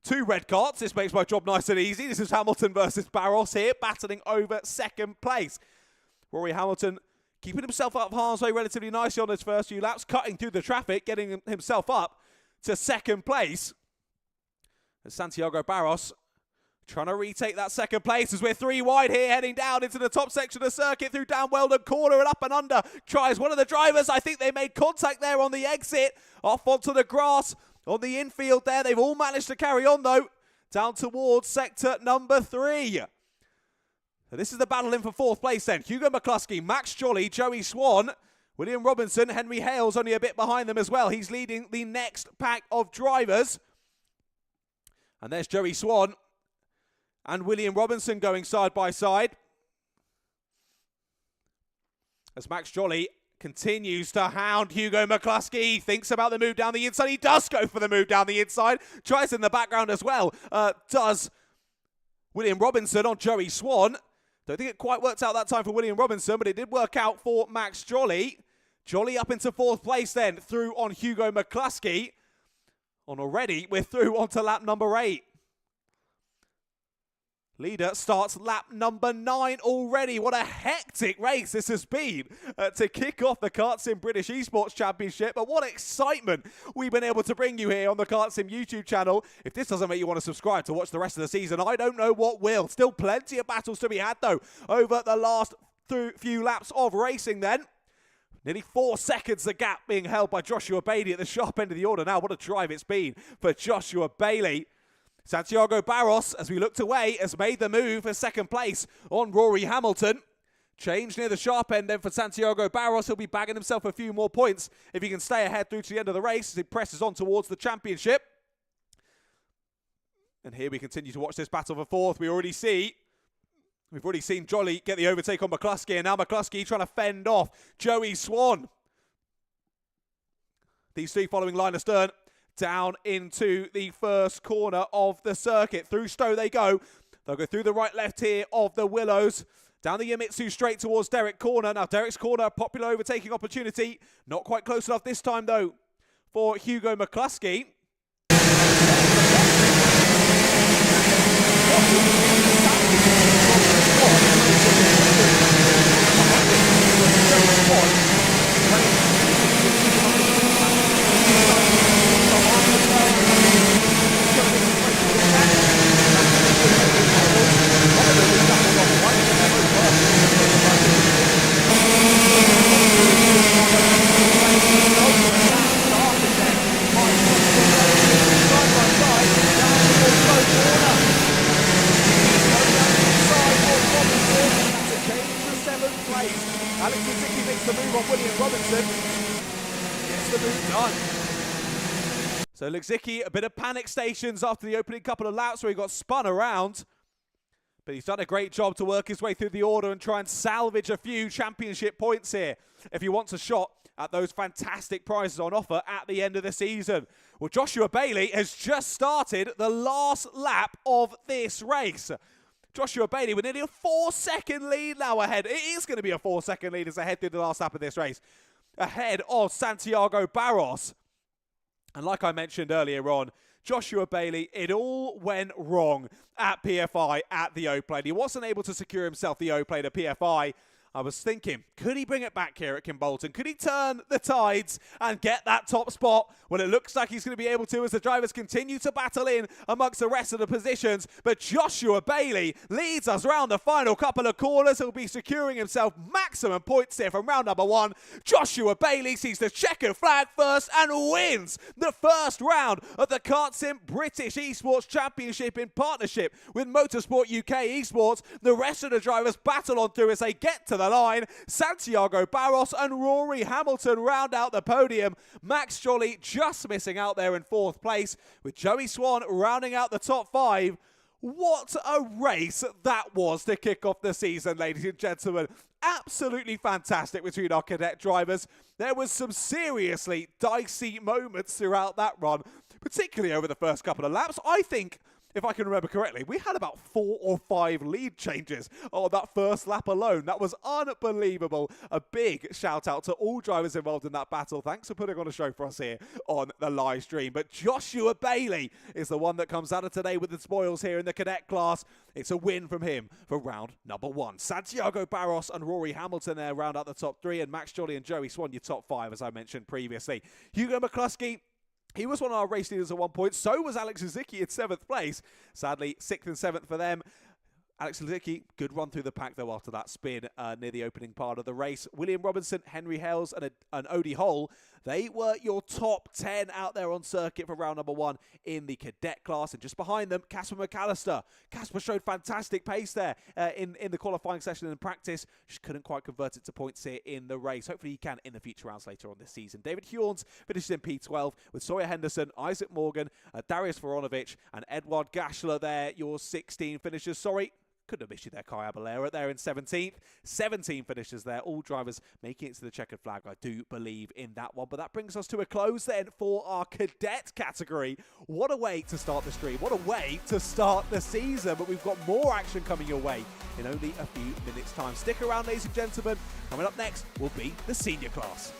2 red karts. This makes my job nice and easy. This is Hamilton versus Barros here, battling over second place. Rory Hamilton keeping himself out of harm's way relatively nicely on his first few laps, cutting through the traffic, getting himself up to second place. And Santiago Barros trying to retake that second place as we're 3 wide here, heading down into the top section of the circuit through down Weldon corner and up and under. Tries one of the drivers. I think they made contact there on the exit. Off onto the grass on the infield there. They've all managed to carry on though, down towards sector number 3. So this is the battle in for 4th place then. Hugo McCluskey, Max Jolly, Joey Swan, William Robinson, Henry Hale's only a bit behind them as well. He's leading the next pack of drivers. And there's Joey Swan and William Robinson going side by side. As Max Jolly continues to hound Hugo McCluskey. He thinks about the move down the inside. He does go for the move down the inside. Tries in the background as well. Does William Robinson on Joey Swan. Don't think it quite worked out that time for William Robinson, but it did work out for Max Jolly. Jolly up into 4th place then, through on Hugo McCluskey. And already we're through onto lap number 8. Leader starts lap number 9 already. What a hectic race this has been to kick off the KartSim British Esports Championship. But what excitement we've been able to bring you here on the KartSim YouTube channel. If this doesn't make you want to subscribe to watch the rest of the season, I don't know what will. Still plenty of battles to be had though over the last few laps of racing then. Nearly 4 seconds the gap being held by Joshua Bailey at the sharp end of the order. Now what a drive it's been for Joshua Bailey. Santiago Barros, as we looked away, has made the move for second place on Rory Hamilton. Change near the sharp end then for Santiago Barros. He'll be bagging himself a few more points if he can stay ahead through to the end of the race as he presses on towards the championship. And here we continue to watch this battle for 4th. We've already seen Jolly get the overtake on McCluskey, and now McCluskey trying to fend off Joey Swan. These 3 following line astern. Down into the first corner of the circuit. Through Stowe they go. They'll go through the right-left here of the Willows. Down the Yamitsu straight towards Derek Corner. Now Derek's corner, popular overtaking opportunity. Not quite close enough this time though for Hugo McCluskey. Lexicki makes the move on William Robinson. Gets the move done. So Lexicki, a bit of panic stations after the opening couple of laps where he got spun around. But he's done a great job to work his way through the order and try and salvage a few championship points here if he wants a shot at those fantastic prizes on offer at the end of the season. Well, Joshua Bailey has just started the last lap of this race. Joshua Bailey with nearly a 4-second lead now ahead. It is going to be a 4-second lead as they head through the last lap of this race. Ahead of Santiago Barros. And like I mentioned earlier on, Joshua Bailey, it all went wrong at PFI at the O-Plane. He wasn't able to secure himself the O-Plane at PFI. I was thinking, could he bring it back here at Kimbolton? Could he turn the tides and get that top spot? Well, it looks like he's going to be able to as the drivers continue to battle in amongst the rest of the positions. But Joshua Bailey leads us round the final couple of corners. He'll be securing himself maximum points here from round number 1. Joshua Bailey sees the checkered flag first and wins the first round of the KartSim British Esports Championship in partnership with Motorsport UK Esports. The rest of the drivers battle on through as they get to the line. Santiago Barros and Rory Hamilton round out the podium. Max Jolly just missing out there in 4th place, with Joey Swan rounding out the top 5. What a race that was to kick off the season, ladies and gentlemen. Absolutely fantastic between our cadet drivers. There was some seriously dicey moments throughout that run, particularly over the first couple of laps. I think, if I can remember correctly, we had about 4 or 5 lead changes on that first lap alone. That was unbelievable. A big shout out to all drivers involved in that battle. Thanks for putting on a show for us here on the live stream. But Joshua Bailey is the one that comes out of today with the spoils here in the cadet class. It's a win from him for round number 1. Santiago Barros and Rory Hamilton there round out the top 3, and Max Jolly and Joey Swan your top 5, as I mentioned previously. Hugo McCluskey, he was one of our race leaders at one point. So was Alex Zicki in 7th place. Sadly, 6th and 7th for them. Alex Zicki, good run through the pack, though, after that spin near the opening part of the race. William Robinson, Henry Hales, and Odie Hole, they were your top 10 out there on circuit for round number 1 in the cadet class. And just behind them, Casper McAllister. Casper showed fantastic pace there in the qualifying session and in practice. Just couldn't quite convert it to points here in the race. Hopefully he can in the future rounds later on this season. David Hjorns finishes in P12 with Sawyer Henderson, Isaac Morgan, Darius Voronovic, and Edward Gashler there, your 16 finishers. Sorry, couldn't have missed you there, Kai Abalera there in 17th. 17 finishers there, all drivers making it to the checkered flag, I do believe, in that one. But that brings us to a close then for our cadet category. What a way to start the stream. What a way to start the season. But we've got more action coming your way in only a few minutes' time. Stick around, ladies and gentlemen. Coming up next will be the senior class.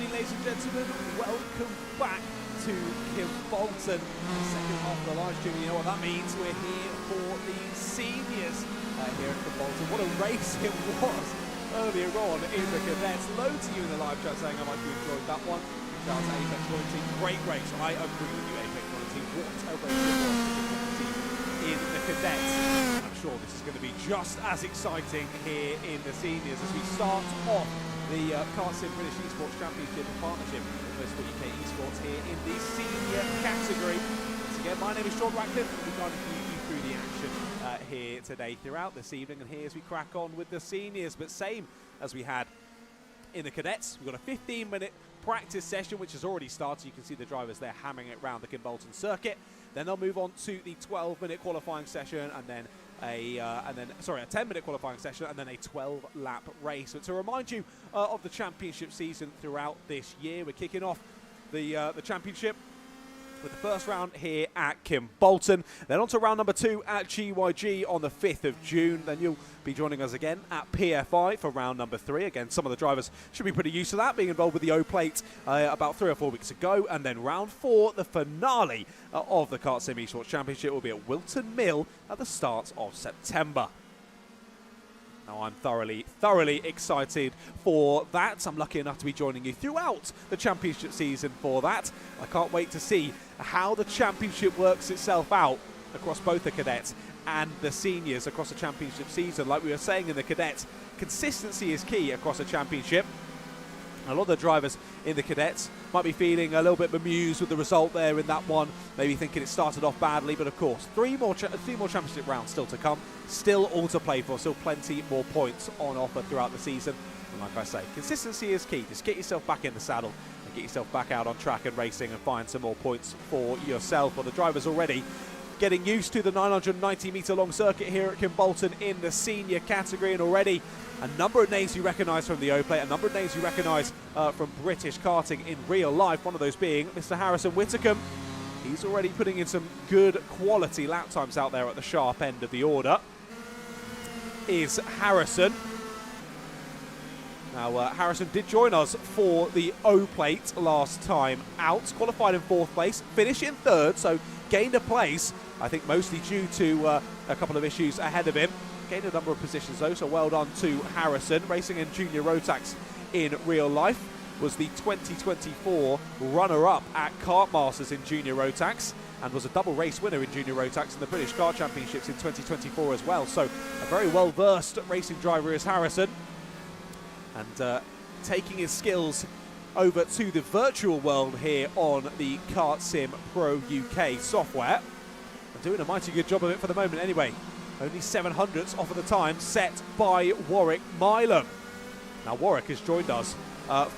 evening, ladies and gentlemen. Welcome back to Kimbolton. Second half of the live stream. You know what that means? We're here for the seniors here at Kimbolton. What a race it was earlier on in the Cadets. Loads of you in the live chat saying how much you enjoyed that one. Shout out to Apex Quality. Great race. I agree with you, Apex Quality. What a race it was in the Cadets. I'm sure this is going to be just as exciting here in the seniors as we start off the KartSim British Esports Championship in partnership with Motorsport UK Esports here in the senior category. Once again, my name is Sean Ratcliffe. We're going to lead you through the action here today throughout this evening, and here as we crack on with the seniors, but same as we had in the Cadets. We've got a 15-minute practice session which has already started. You can see the drivers there hammering it around the Kimbolton circuit. Then they'll move on to the 12-minute qualifying session, and then a 10-minute qualifying session, and then a 12-lap race. But to remind you of the championship season throughout this year, we're kicking off the championship with the first round here at Kimbolton. Then on to round number 2 at GYG on the 5th of June. Then you'll be joining us again at PFI for round number 3. Again, some of the drivers should be pretty used to that, being involved with the O-Plate about 3 or 4 weeks ago. And then round 4, the finale of the KartSim Esports Championship, will be at Wilton Mill at the start of September. Now, I'm thoroughly excited for that. I'm lucky enough to be joining you throughout the championship season for that. I can't wait to see how the championship works itself out across both the Cadets and the seniors across the championship season. Like we were saying in the Cadets, consistency is key across a championship. A lot of the drivers in the Cadets might be feeling a little bit bemused with the result there in that one, maybe thinking it started off badly, but of course, three more championship rounds still to come, still all to play for, still plenty more points on offer throughout the season. And like I say, consistency is key. Just get yourself back in the saddle and get yourself back out on track and racing and find some more points for yourself. Well, the drivers already getting used to the 990-metre long circuit here at Kimbolton in the senior category, and already a number of names you recognise from the O-Plate, a number of names you recognise from British karting in real life, one of those being Mr. Harrison Whitcomb. He's already putting in some good quality lap times out there at the sharp end of the order. Is Harrison. Now, Harrison did join us for the O-Plate last time out, qualified in 4th place, finished in 3rd, so gained a place, I think mostly due to a couple of issues ahead of him. Gained a number of positions though, so well done to Harrison. Racing in Junior Rotax in real life, was the 2024 runner-up at Kart Masters in Junior Rotax, and was a double race winner in Junior Rotax in the British Kart Championships in 2024 as well. So a very well-versed racing driver is Harrison, and taking his skills over to the virtual world here on the KartSim Pro UK software. And doing a mighty good job of it for the moment anyway. Only 700ths off of the time set by Warwick Milam. Now, Warwick has joined us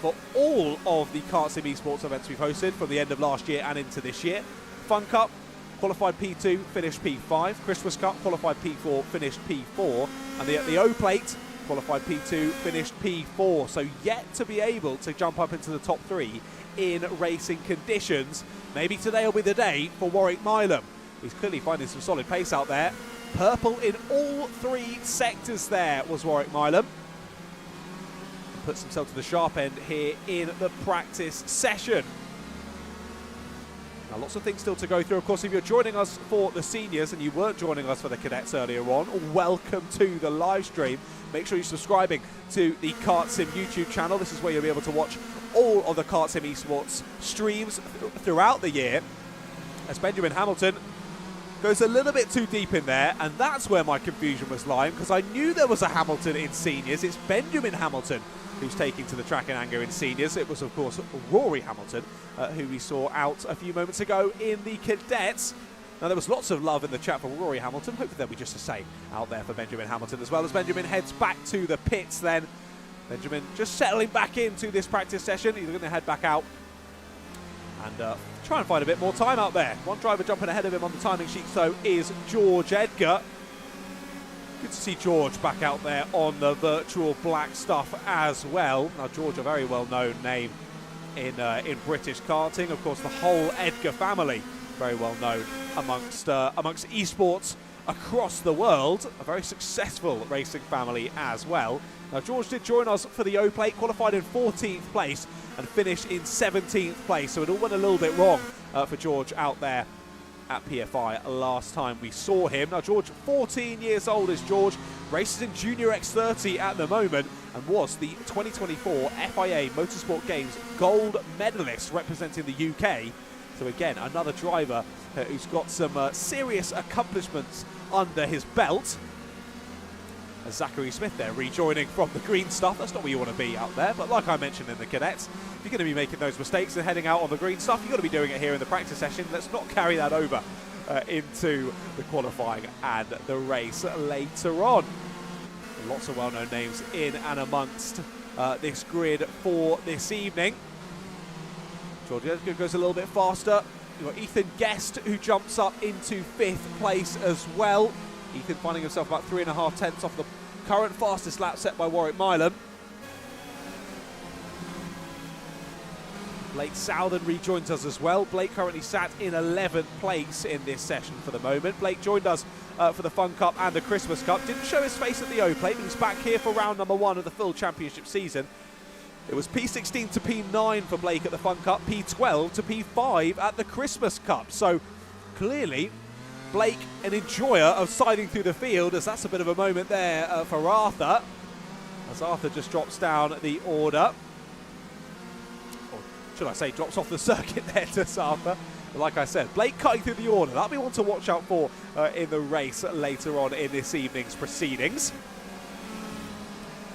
for all of the KartSim Esports events we've hosted from the end of last year and into this year. Fun Cup, qualified P2, finished P5. Christmas Cup, qualified P4, finished P4. And the O-Plate, qualified P2, finished P4. So yet to be able to jump up into the top 3 in racing conditions. Maybe today will be the day for Warwick Milam. He's clearly finding some solid pace out there. Purple in all 3 sectors there was Warwick Milam. Puts himself to the sharp end here in the practice session. Now, lots of things still to go through. Of course, if you're joining us for the seniors and you weren't joining us for the Cadets earlier on, welcome to the live stream. Make sure you're subscribing to the KartSim YouTube channel. This is where you'll be able to watch all of the KartSim Esports streams throughout the year. As Benjamin Hamilton goes a little bit too deep in there, and that's where my confusion was lying, because I knew there was a Hamilton in seniors. It's Benjamin Hamilton who's taking to the track in anger in seniors. It was, of course, Rory Hamilton, who we saw out a few moments ago in the Cadets. Now, there was lots of love in the chat for Rory Hamilton. Hopefully there'll be just the same out there for Benjamin Hamilton as well, as Benjamin heads back to the pits then. Benjamin just settling back into this practice session. He's going to head back out and try and find a bit more time out there. One driver jumping ahead of him on the timing sheet, so is George Edgar. Good to see George back out there on the virtual black stuff as well. Now, George, a very well-known name in British karting. Of course, the whole Edgar family, very well known amongst esports across the world. A very successful racing family as well. Now, George did join us for the O-Plate, qualified in 14th place and finished in 17th place. So it all went a little bit wrong for George out there at PFI last time we saw him. Now, George, 14 years old is George, races in Junior X30 at the moment and was the 2024 FIA Motorsport Games gold medalist representing the UK. So again, another driver who's got some serious accomplishments under his belt. As Zachary Smith there rejoining from the green stuff. That's not where you want to be out there, but like I mentioned in the cadets, if you're going to be making those mistakes and heading out on the green stuff, you've got to be doing it here in the practice session. Let's not carry that over into the qualifying and the race later on. Lots of well-known names in and amongst this grid for this evening. George goes a little bit faster. You've got Ethan Guest, who jumps up into 5th place as well. Ethan finding himself about 3.5 tenths off the current fastest lap set by Warwick Milam. Blake Southern rejoins us as well. Blake currently sat in 11th place in this session for the moment. Blake joined us for the Fun Cup and the Christmas Cup. Didn't show his face at the O-Plate, but he's back here for round number 1 of the full championship season. It was P16 to P9 for Blake at the Fun Cup, P12 to P5 at the Christmas Cup. So clearly, Blake an enjoyer of siding through the field, as that's a bit of a moment there for Arthur. As Arthur just drops down the order. Or should I say drops off the circuit there to Arthur. But like I said, Blake cutting through the order. That'll be one to watch out for in the race later on in this evening's proceedings.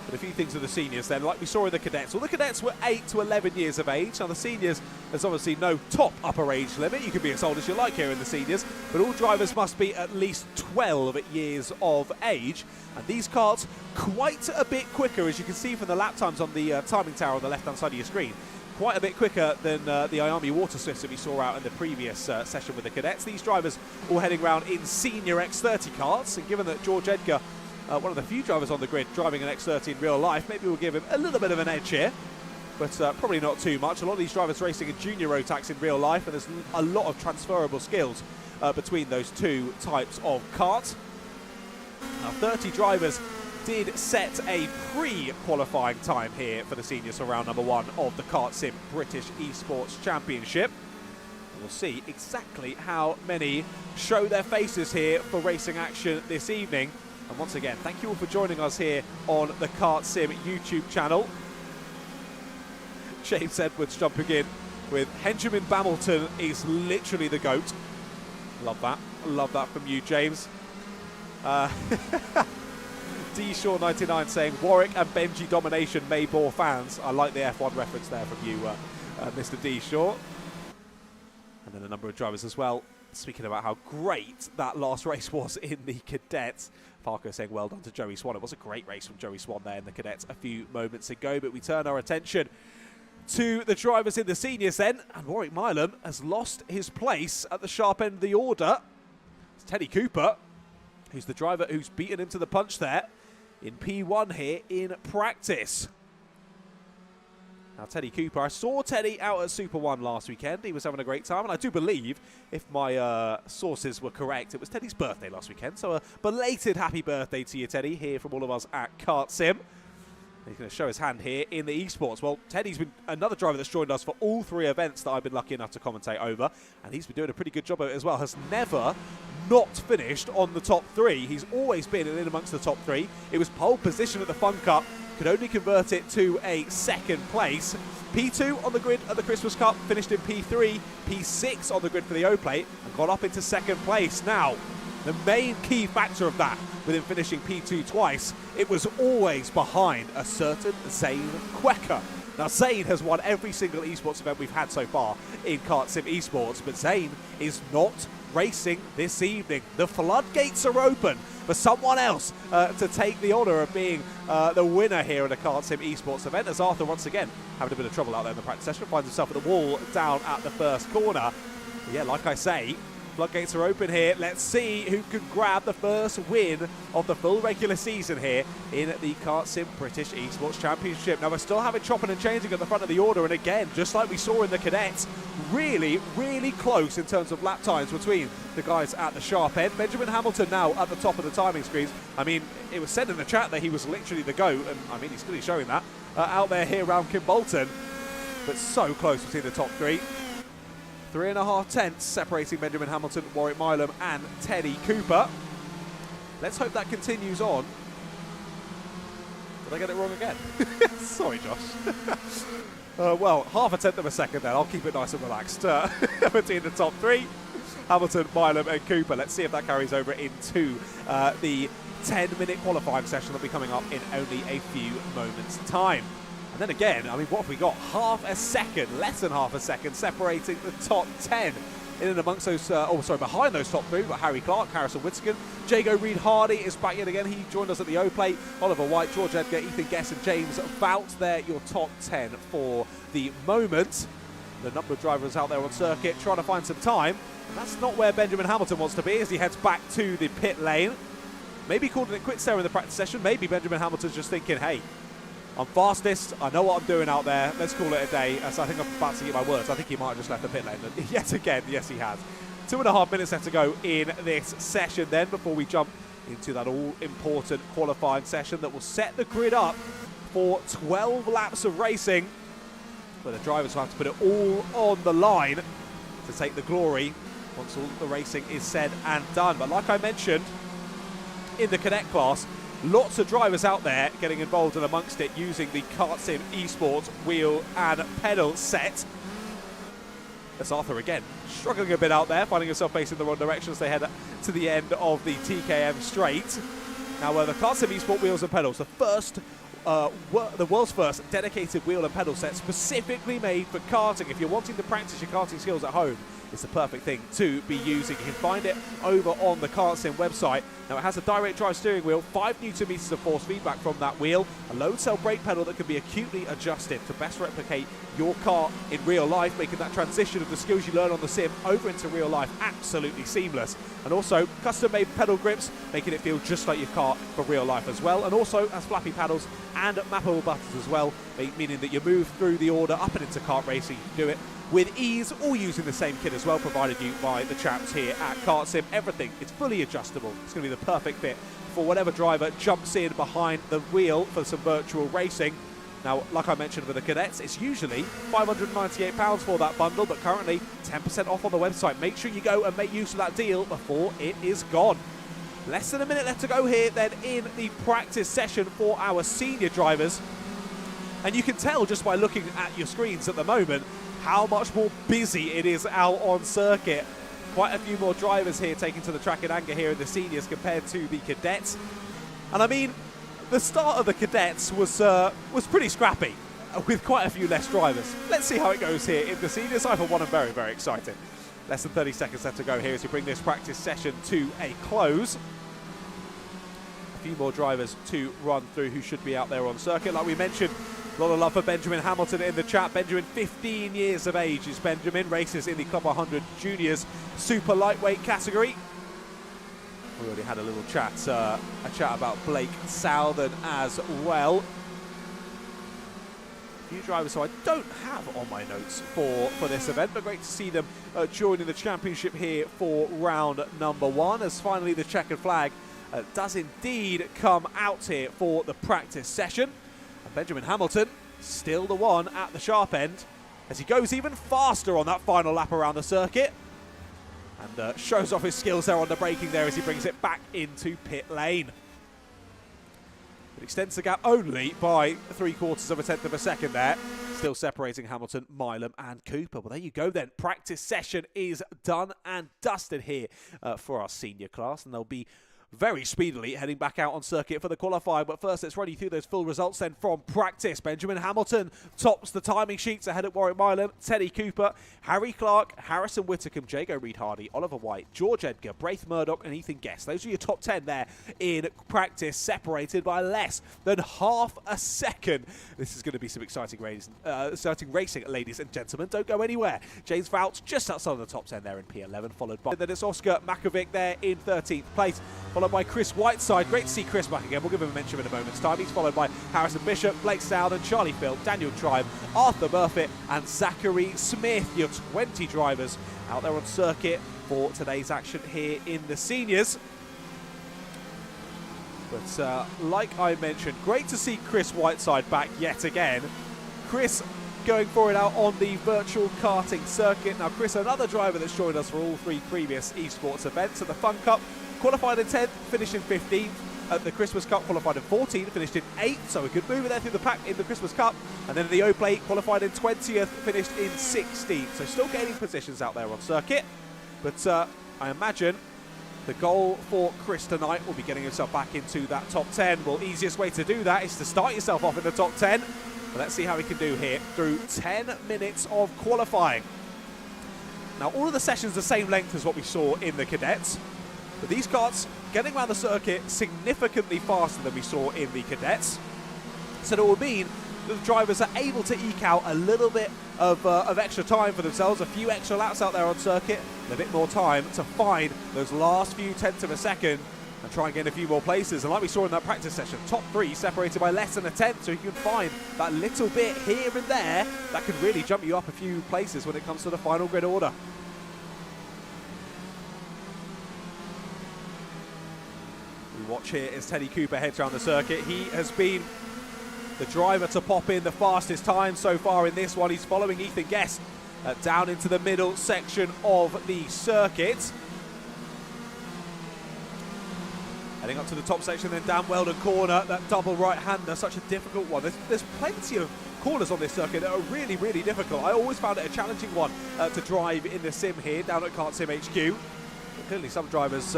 But a few things with the seniors then, like we saw in the cadets. Well, the cadets were 8 to 11 years of age. Now the seniors, there's obviously no top upper age limit. You can be as old as you like here in the seniors, but all drivers must be at least 12 years of age. And these karts quite a bit quicker, as you can see from the lap times on the timing tower on the left-hand side of your screen. Quite a bit quicker than the Iami Water Swifts that we saw out in the previous session with the cadets. These drivers all heading around in Senior X30 karts, and given that George Edgar, one of the few drivers on the grid driving an X30 in real life, maybe we'll give him a little bit of an edge here, but probably not too much. A lot of these drivers racing in junior Rotax in real life, and there's a lot of transferable skills between those two types of kart. Now, 30 drivers did set a pre-qualifying time here for the seniors for round number 1 of the KartSim British Esports Championship. We'll see exactly how many show their faces here for racing action this evening. And once again, thank you all for joining us here on the KartSim YouTube channel. James Edwards jumping in with Benjamin Bamilton is literally the GOAT. Love that. Love that from you, James. D Shaw 99 saying Warwick and Benji domination may bore fans. I like the F1 reference there from you, Mr. D Shaw. And then a number of drivers as well, speaking about how great that last race was in the cadets. Parker saying well done to Joey Swan. It was a great race from Joey Swan there in the cadets a few moments ago, but we turn our attention to the drivers in the seniors then, and Warwick Milam has lost his place at the sharp end of the order. It's Teddy Cooper, who's the driver who's beaten him to the punch there in P1 here in practice. Now, Teddy Cooper, I saw Teddy out at Super 1 last weekend. He was having a great time, and I do believe, if my sources were correct, it was Teddy's birthday last weekend. So a belated happy birthday to you, Teddy, here from all of us at KartSim. He's going to show his hand here in the esports. Well, Teddy's been another driver that's joined us for all 3 events that I've been lucky enough to commentate over, and he's been doing a pretty good job of it as well. Has never not finished on the top 3. He's always been in amongst the top 3. It was pole position at the Fun Cup. Could only convert it to a 2nd place. P2 on the grid at the Christmas Cup, finished in P3, P6 on the grid for the O-Plate, and got up into 2nd place. Now, the main key factor of that, with him finishing P2 twice, it was always behind a certain Zane Quecker. Now, Zane has won every single esports event we've had so far in KartSim Esports, but Zane is not racing this evening. The floodgates are open for someone else to take the honour of being the winner here at a KartSim Esports event, as Arthur once again having a bit of trouble out there in the practice session, finds himself at the wall down at the first corner. But yeah, like I say, Floodgates are open here. Let's see who can grab the first win of the full regular season here in the KartSim British Esports Championship. Now, we're still having chopping and changing at the front of the order, and again, just like we saw in the Cadets, really, really close in terms of lap times between the guys at the sharp end. Benjamin Hamilton now at the top of the timing screens. I mean, it was said in the chat that he was literally the GOAT, and I mean, he's clearly showing that out there here around Kimbolton, but so close between the top three. 3.5 tenths separating Benjamin Hamilton, Warwick Milam and Teddy Cooper. Let's hope that continues on. Did I get it wrong again? Sorry, Josh. Well, 0.5 tenth of a second then. I'll keep it nice and relaxed. Between the top three, Hamilton, Milam and Cooper. Let's see if that carries over into the 10-minute qualifying session that'll be coming up in only a few moments' time. And then again, I mean, what have we got? Half a second, less than half a second, separating the top 10. In and amongst those, behind those top three, we've got Harry Clark, Harrison Whitsagan, Jago Reed Hardy is back in again. He joined us at the O-Plate. Oliver White, George Edgar, Ethan Guess and James Vout. They're your top 10 for the moment. The number of drivers out there on circuit trying to find some time. And that's not where Benjamin Hamilton wants to be as he heads back to the pit lane. Maybe calling it quits there in the practice session. Maybe Benjamin Hamilton's just thinking, hey, I'm fastest, I know what I'm doing out there, let's call it a day. So I think I'm about to get my words. I think he might have just left the pit lane. Yet again, yes he has. 2.5 minutes left to go in this session then before we jump into that all-important qualifying session that will set the grid up for 12 laps of racing, where the drivers will have to put it all on the line to take the glory once all the racing is said and done. But like I mentioned, in the cadet class, lots of drivers out there getting involved and amongst it using the KartSim Esports wheel and pedal set. That's Arthur again, struggling a bit out there, finding himself facing the wrong direction as they head to the end of the TKM straight. Now, the KartSim Esports wheels and pedals, the world's first dedicated wheel and pedal set specifically made for karting. If you're wanting to practice your karting skills at home, it's the perfect thing to be using. You can find it over on the KartSim website. Now, it has a direct drive steering wheel, 5 Nm of force feedback from that wheel, a load cell brake pedal that can be acutely adjusted to best replicate your car in real life, making that transition of the skills you learn on the sim over into real life absolutely seamless. And also custom-made pedal grips, making it feel just like your car for real life as well. And also has flappy paddles and mappable buttons as well, meaning that you move through the order up and into kart racing. You can do it with ease, all using the same kit as well, provided you by the chaps here at KartSim. Everything, it's fully adjustable. It's going to be the perfect fit for whatever driver jumps in behind the wheel for some virtual racing. Now, like I mentioned with the cadets, it's usually £598 for that bundle, but currently 10% off on the website. Make sure you go and make use of that deal before it is gone. Less than a minute left to go here then in the practice session for our senior drivers. And you can tell just by looking at your screens at the moment how much more busy it is out on circuit. Quite a few more drivers here taking to the track in anger here in the seniors compared to the cadets. And I mean, the start of the cadets was pretty scrappy, with quite a few less drivers. Let's see how it goes here in the seniors. I for one am very, very excited. Less than 30 seconds left to go here as we bring this practice session to a close. A few more drivers to run through who should be out there on circuit. Like we mentioned, a lot of love for Benjamin Hamilton in the chat. Benjamin, 15 years of age is Benjamin, races in the Club 100 Juniors super lightweight category. We already had a little chat, a chat about Blake Southern as well. A few drivers who I don't have on my notes for this event, but great to see them joining the championship here for round number 1, as finally the checkered flag does indeed come out here for the practice session. And Benjamin Hamilton, still the one at the sharp end, as he goes even faster on that final lap around the circuit. And shows off his skills there on the braking there as he brings it back into pit lane. It extends the gap only by 0.75 tenths of a second there. Still separating Hamilton, Milam and Cooper. Well, there you go then. Practice session is done and dusted here for our senior class. And they'll be very speedily heading back out on circuit for the qualifying. But first, let's run you through those full results then from practice. Benjamin Hamilton tops the timing sheets ahead of Warwick Milam, Teddy Cooper, Harry Clark, Harrison Whitcomb, Jago Reed-Hardy, Oliver White, George Edgar, Braith Murdoch and Ethan Guest. Those are your top 10 there in practice, separated by less than half a second. This is going to be some exciting racing, ladies and gentlemen. Don't go anywhere. James Vouch just outside of the top 10 there in P11, followed by... Then it's Oscar Makovic there in 13th place, followed by Chris Whiteside. Great to see Chris back again. We'll give him a mention in a moment's time. He's followed by Harrison Bishop, Blake Stowden, Charlie Phil, Daniel Tribe, Arthur Murphy and Zachary Smith. Your 20 drivers out there on circuit for today's action here in the seniors. But like I mentioned, great to see Chris Whiteside back yet again. Chris going for it out on the virtual karting circuit. Now Chris, another driver that's joined us for all three previous esports events. At the Fun Cup, qualified in 10th, finished in 15th. At the Christmas Cup, qualified in 14th, finished in 8th, so a good move there through the pack in the Christmas Cup. And then at the O-Plate, qualified in 20th, finished in 16th. So still gaining positions out there on circuit. But I imagine the goal for Chris tonight will be getting himself back into that top 10. Well, easiest way to do that is to start yourself off in the top 10. But let's see how we can do here through 10 minutes of qualifying. Now, all of the sessions the same length as what we saw in the Cadets. But these karts getting around the circuit significantly faster than we saw in the Cadets. So that will mean that the drivers are able to eke out a little bit of extra time for themselves, a few extra laps out there on circuit, and a bit more time to find those last few tenths of a second and try and get a few more places. And like we saw in that practice session, top 3 separated by less than a tenth, so you can find that little bit here and there that could really jump you up a few places when it comes to the final grid order. We watch here as Teddy Cooper heads around the circuit. He has been the driver to pop in the fastest time so far in this one. He's following Ethan Guest down into the middle section of the circuit. Heading up to the top section, then down Weldon Corner, that double right-hander, such a difficult one. There's plenty of corners on this circuit that are really, really difficult. I always found it a challenging one to drive in the sim here, down at KartSim HQ. But clearly some drivers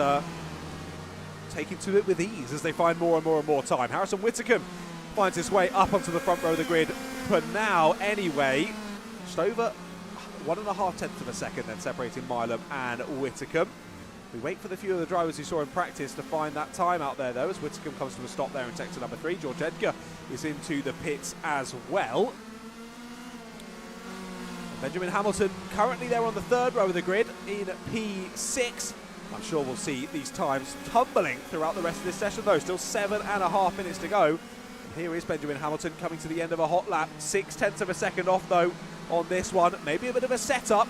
taking to it with ease as they find more and more and more time. Harrison Whitcomb finds his way up onto the front row of the grid for now anyway. Just over 1.5 tenths of a second then separating Milam and Whitcomb. We wait for the few of the drivers we saw in practice to find that time out there though, as Whitcomb comes to a stop there in sector number 3. George Edgar is into the pits as well. And Benjamin Hamilton currently there on the 3rd row of the grid in P6. I'm sure we'll see these times tumbling throughout the rest of this session though. Still 7.5 minutes to go. And here is Benjamin Hamilton coming to the end of a hot lap. 6 tenths of a second off though on this one. Maybe a bit of a setup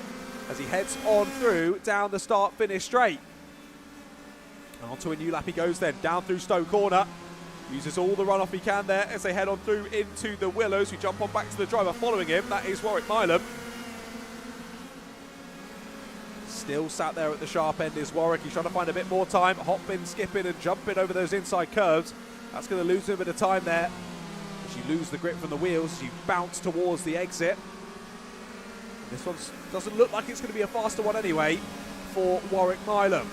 as he heads on through down the start-finish straight. And onto a new lap he goes then, down through Stowe Corner. Uses all the runoff he can there as they head on through into the Willows. We jump on back to the driver following him. That is Warwick Milam. Still sat there at the sharp end is Warwick. He's trying to find a bit more time. Hopping, skipping and jumping over those inside curves. That's going to lose him a bit of time there. As you lose the grip from the wheels, as you bounce towards the exit. And this one doesn't look like it's going to be a faster one anyway for Warwick Milam.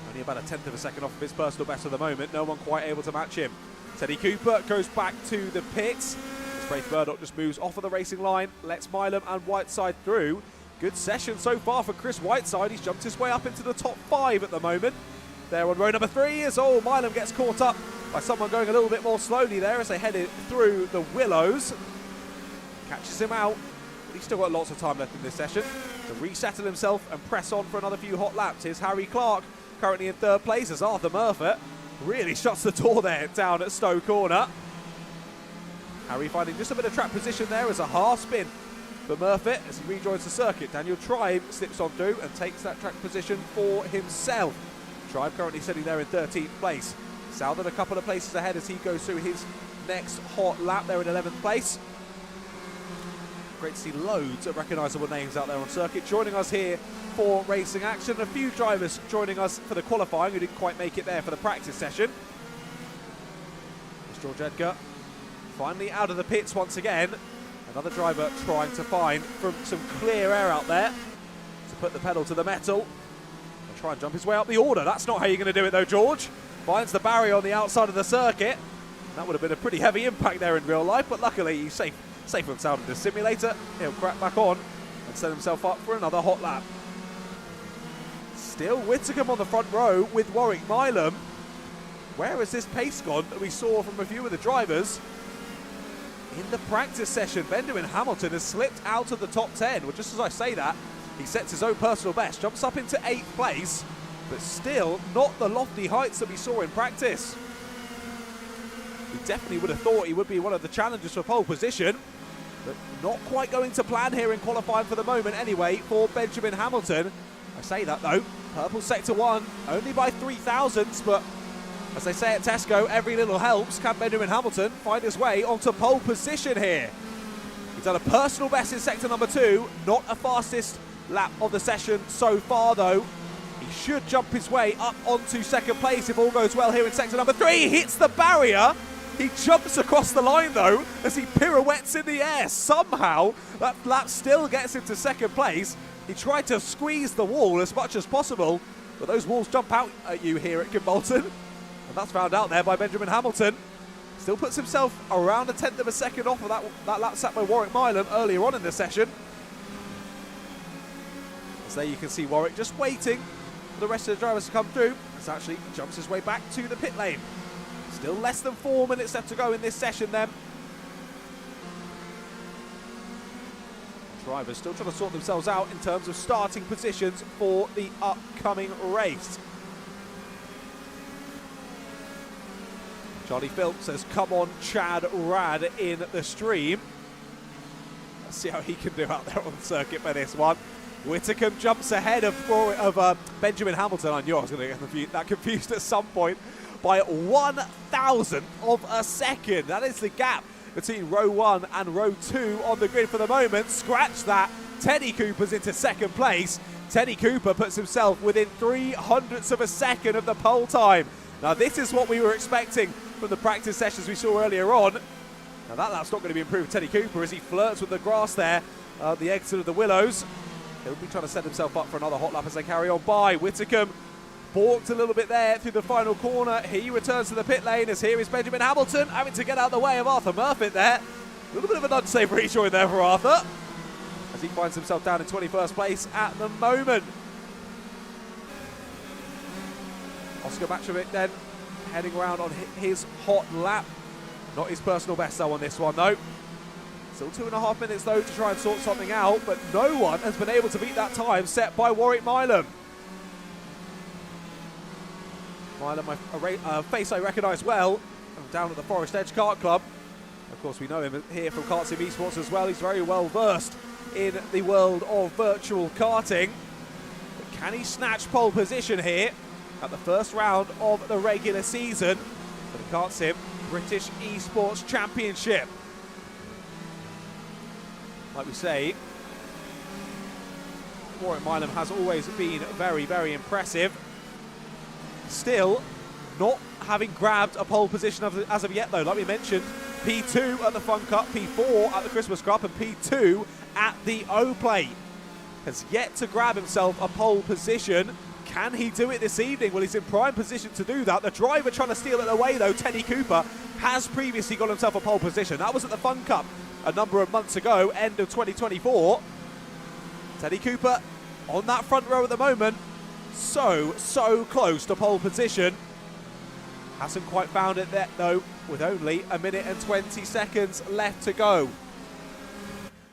Only about a tenth of a second off of his personal best at the moment. No one quite able to match him. Teddy Cooper goes back to the pits. As Braith Murdoch just moves off of the racing line, lets Milam and Whiteside through. Good session so far for Chris Whiteside. He's jumped his way up into the top 5 at the moment. There on row number 3 is, Milam gets caught up by someone going a little bit more slowly there as they headed through the Willows. Catches him out, but he's still got lots of time left in this session to resettle himself and press on for another few hot laps. Here's Harry Clark, currently in 3rd place as Arthur Murphy really shuts the door there down at Stowe Corner. Harry finding just a bit of track position there as a half spin for Murphy as he rejoins the circuit. Daniel Tribe slips on through and takes that track position for himself. Tribe currently sitting there in 13th place. Southern a couple of places ahead as he goes through his next hot lap there in 11th place. Great to see loads of recognisable names out there on circuit joining us here for racing action. A few drivers joining us for the qualifying who didn't quite make it there for the practice session. There's George Edgar finally out of the pits once again. Another driver trying to find from some clear air out there to put the pedal to the metal. try and jump his way up the order. That's not how you're going to do it though, George. Finds the barrier on the outside of the circuit. That would have been a pretty heavy impact there in real life, but luckily he's safe and sound in the simulator. He'll crack back on and set himself up for another hot lap. Still Whittingham on the front row with Warwick Milam. Where has this pace gone that we saw from a few of the drivers in the practice session? Benjamin Hamilton has slipped out of the top 10. Well, just as I say that, he sets his own personal best, jumps up into 8th place, but still not the lofty heights that we saw in practice. We definitely would have thought he would be one of the challengers for pole position, but not quite going to plan here in qualifying for the moment anyway for Benjamin Hamilton. I say that though, purple sector 1, only by 3 thousandths, but as they say at Tesco, every little helps. Can Benjamin Hamilton find his way onto pole position here? He's done a personal best in sector number 2, not a fastest lap of the session so far though. He should jump his way up onto second place if all goes well here in sector number 3. He hits the barrier. He jumps across the line though as he pirouettes in the air. Somehow that lap still gets him to second place. He tried to squeeze the wall as much as possible, but those walls jump out at you here at Kimbolton. And that's found out there by Benjamin Hamilton. Still puts himself around a 1/10 of a second off of that lap sat by Warwick Milam earlier on in the session. As there you can see Warwick just waiting for the rest of the drivers to come through. As actually jumps his way back to the pit lane. Still less than 4 minutes left to go in this session then. Drivers still trying to sort themselves out in terms of starting positions for the upcoming race. Charlie Philp says, come on, Chad Rad in the stream. Let's see how he can do out there on the circuit for this one. Whittingham jumps ahead of Benjamin Hamilton. I knew I was going to get that confused at some point by 1/1000th of a second. That is the gap between row 1 and row 2 on the grid for the moment. Scratch that. Teddy Cooper's into second place. Teddy Cooper puts himself within 300ths of a second of the pole time. Now this is what we were expecting from the practice sessions we saw earlier on. Now that lap's not going to be improved for Teddy Cooper as he flirts with the grass there, the exit of the Willows. He'll be trying to set himself up for another hot lap as they carry on by. Whittingham balked a little bit there through the final corner. He returns to the pit lane as here is Benjamin Hamilton having to get out of the way of Arthur Murfitt there. A little bit of an unsafe rejoin there for Arthur as he finds himself down in 21st place at the moment. Oscar Matrovic then heading around on his hot lap. Not his personal best though on this one though. Still 2.5 minutes though to try and sort something out, but no one has been able to beat that time set by Warwick Milam. Milam, a face I recognise well, down at the Forest Edge Kart Club. Of course we know him here from KartSim Esports as well. He's very well versed in the world of virtual karting. But can he snatch pole position here at the first round of the regular season for the KartSim British Esports Championship? Like we say, Warwick Milam has always been very, very impressive. Still, not having grabbed a pole position as of yet though. Like we mentioned, P2 at the Fun Cup, P4 at the Christmas Cup, and P2 at the O-Plate. Has yet to grab himself a pole position. Can he do it this evening? Well, he's in prime position to do that. The driver trying to steal it away though, Teddy Cooper, has previously got himself a pole position. That was at the Fun Cup a number of months ago, end of 2024. Teddy Cooper on that front row at the moment. So close to pole position. Hasn't quite found it yet though, with only 1 minute and 20 seconds left to go.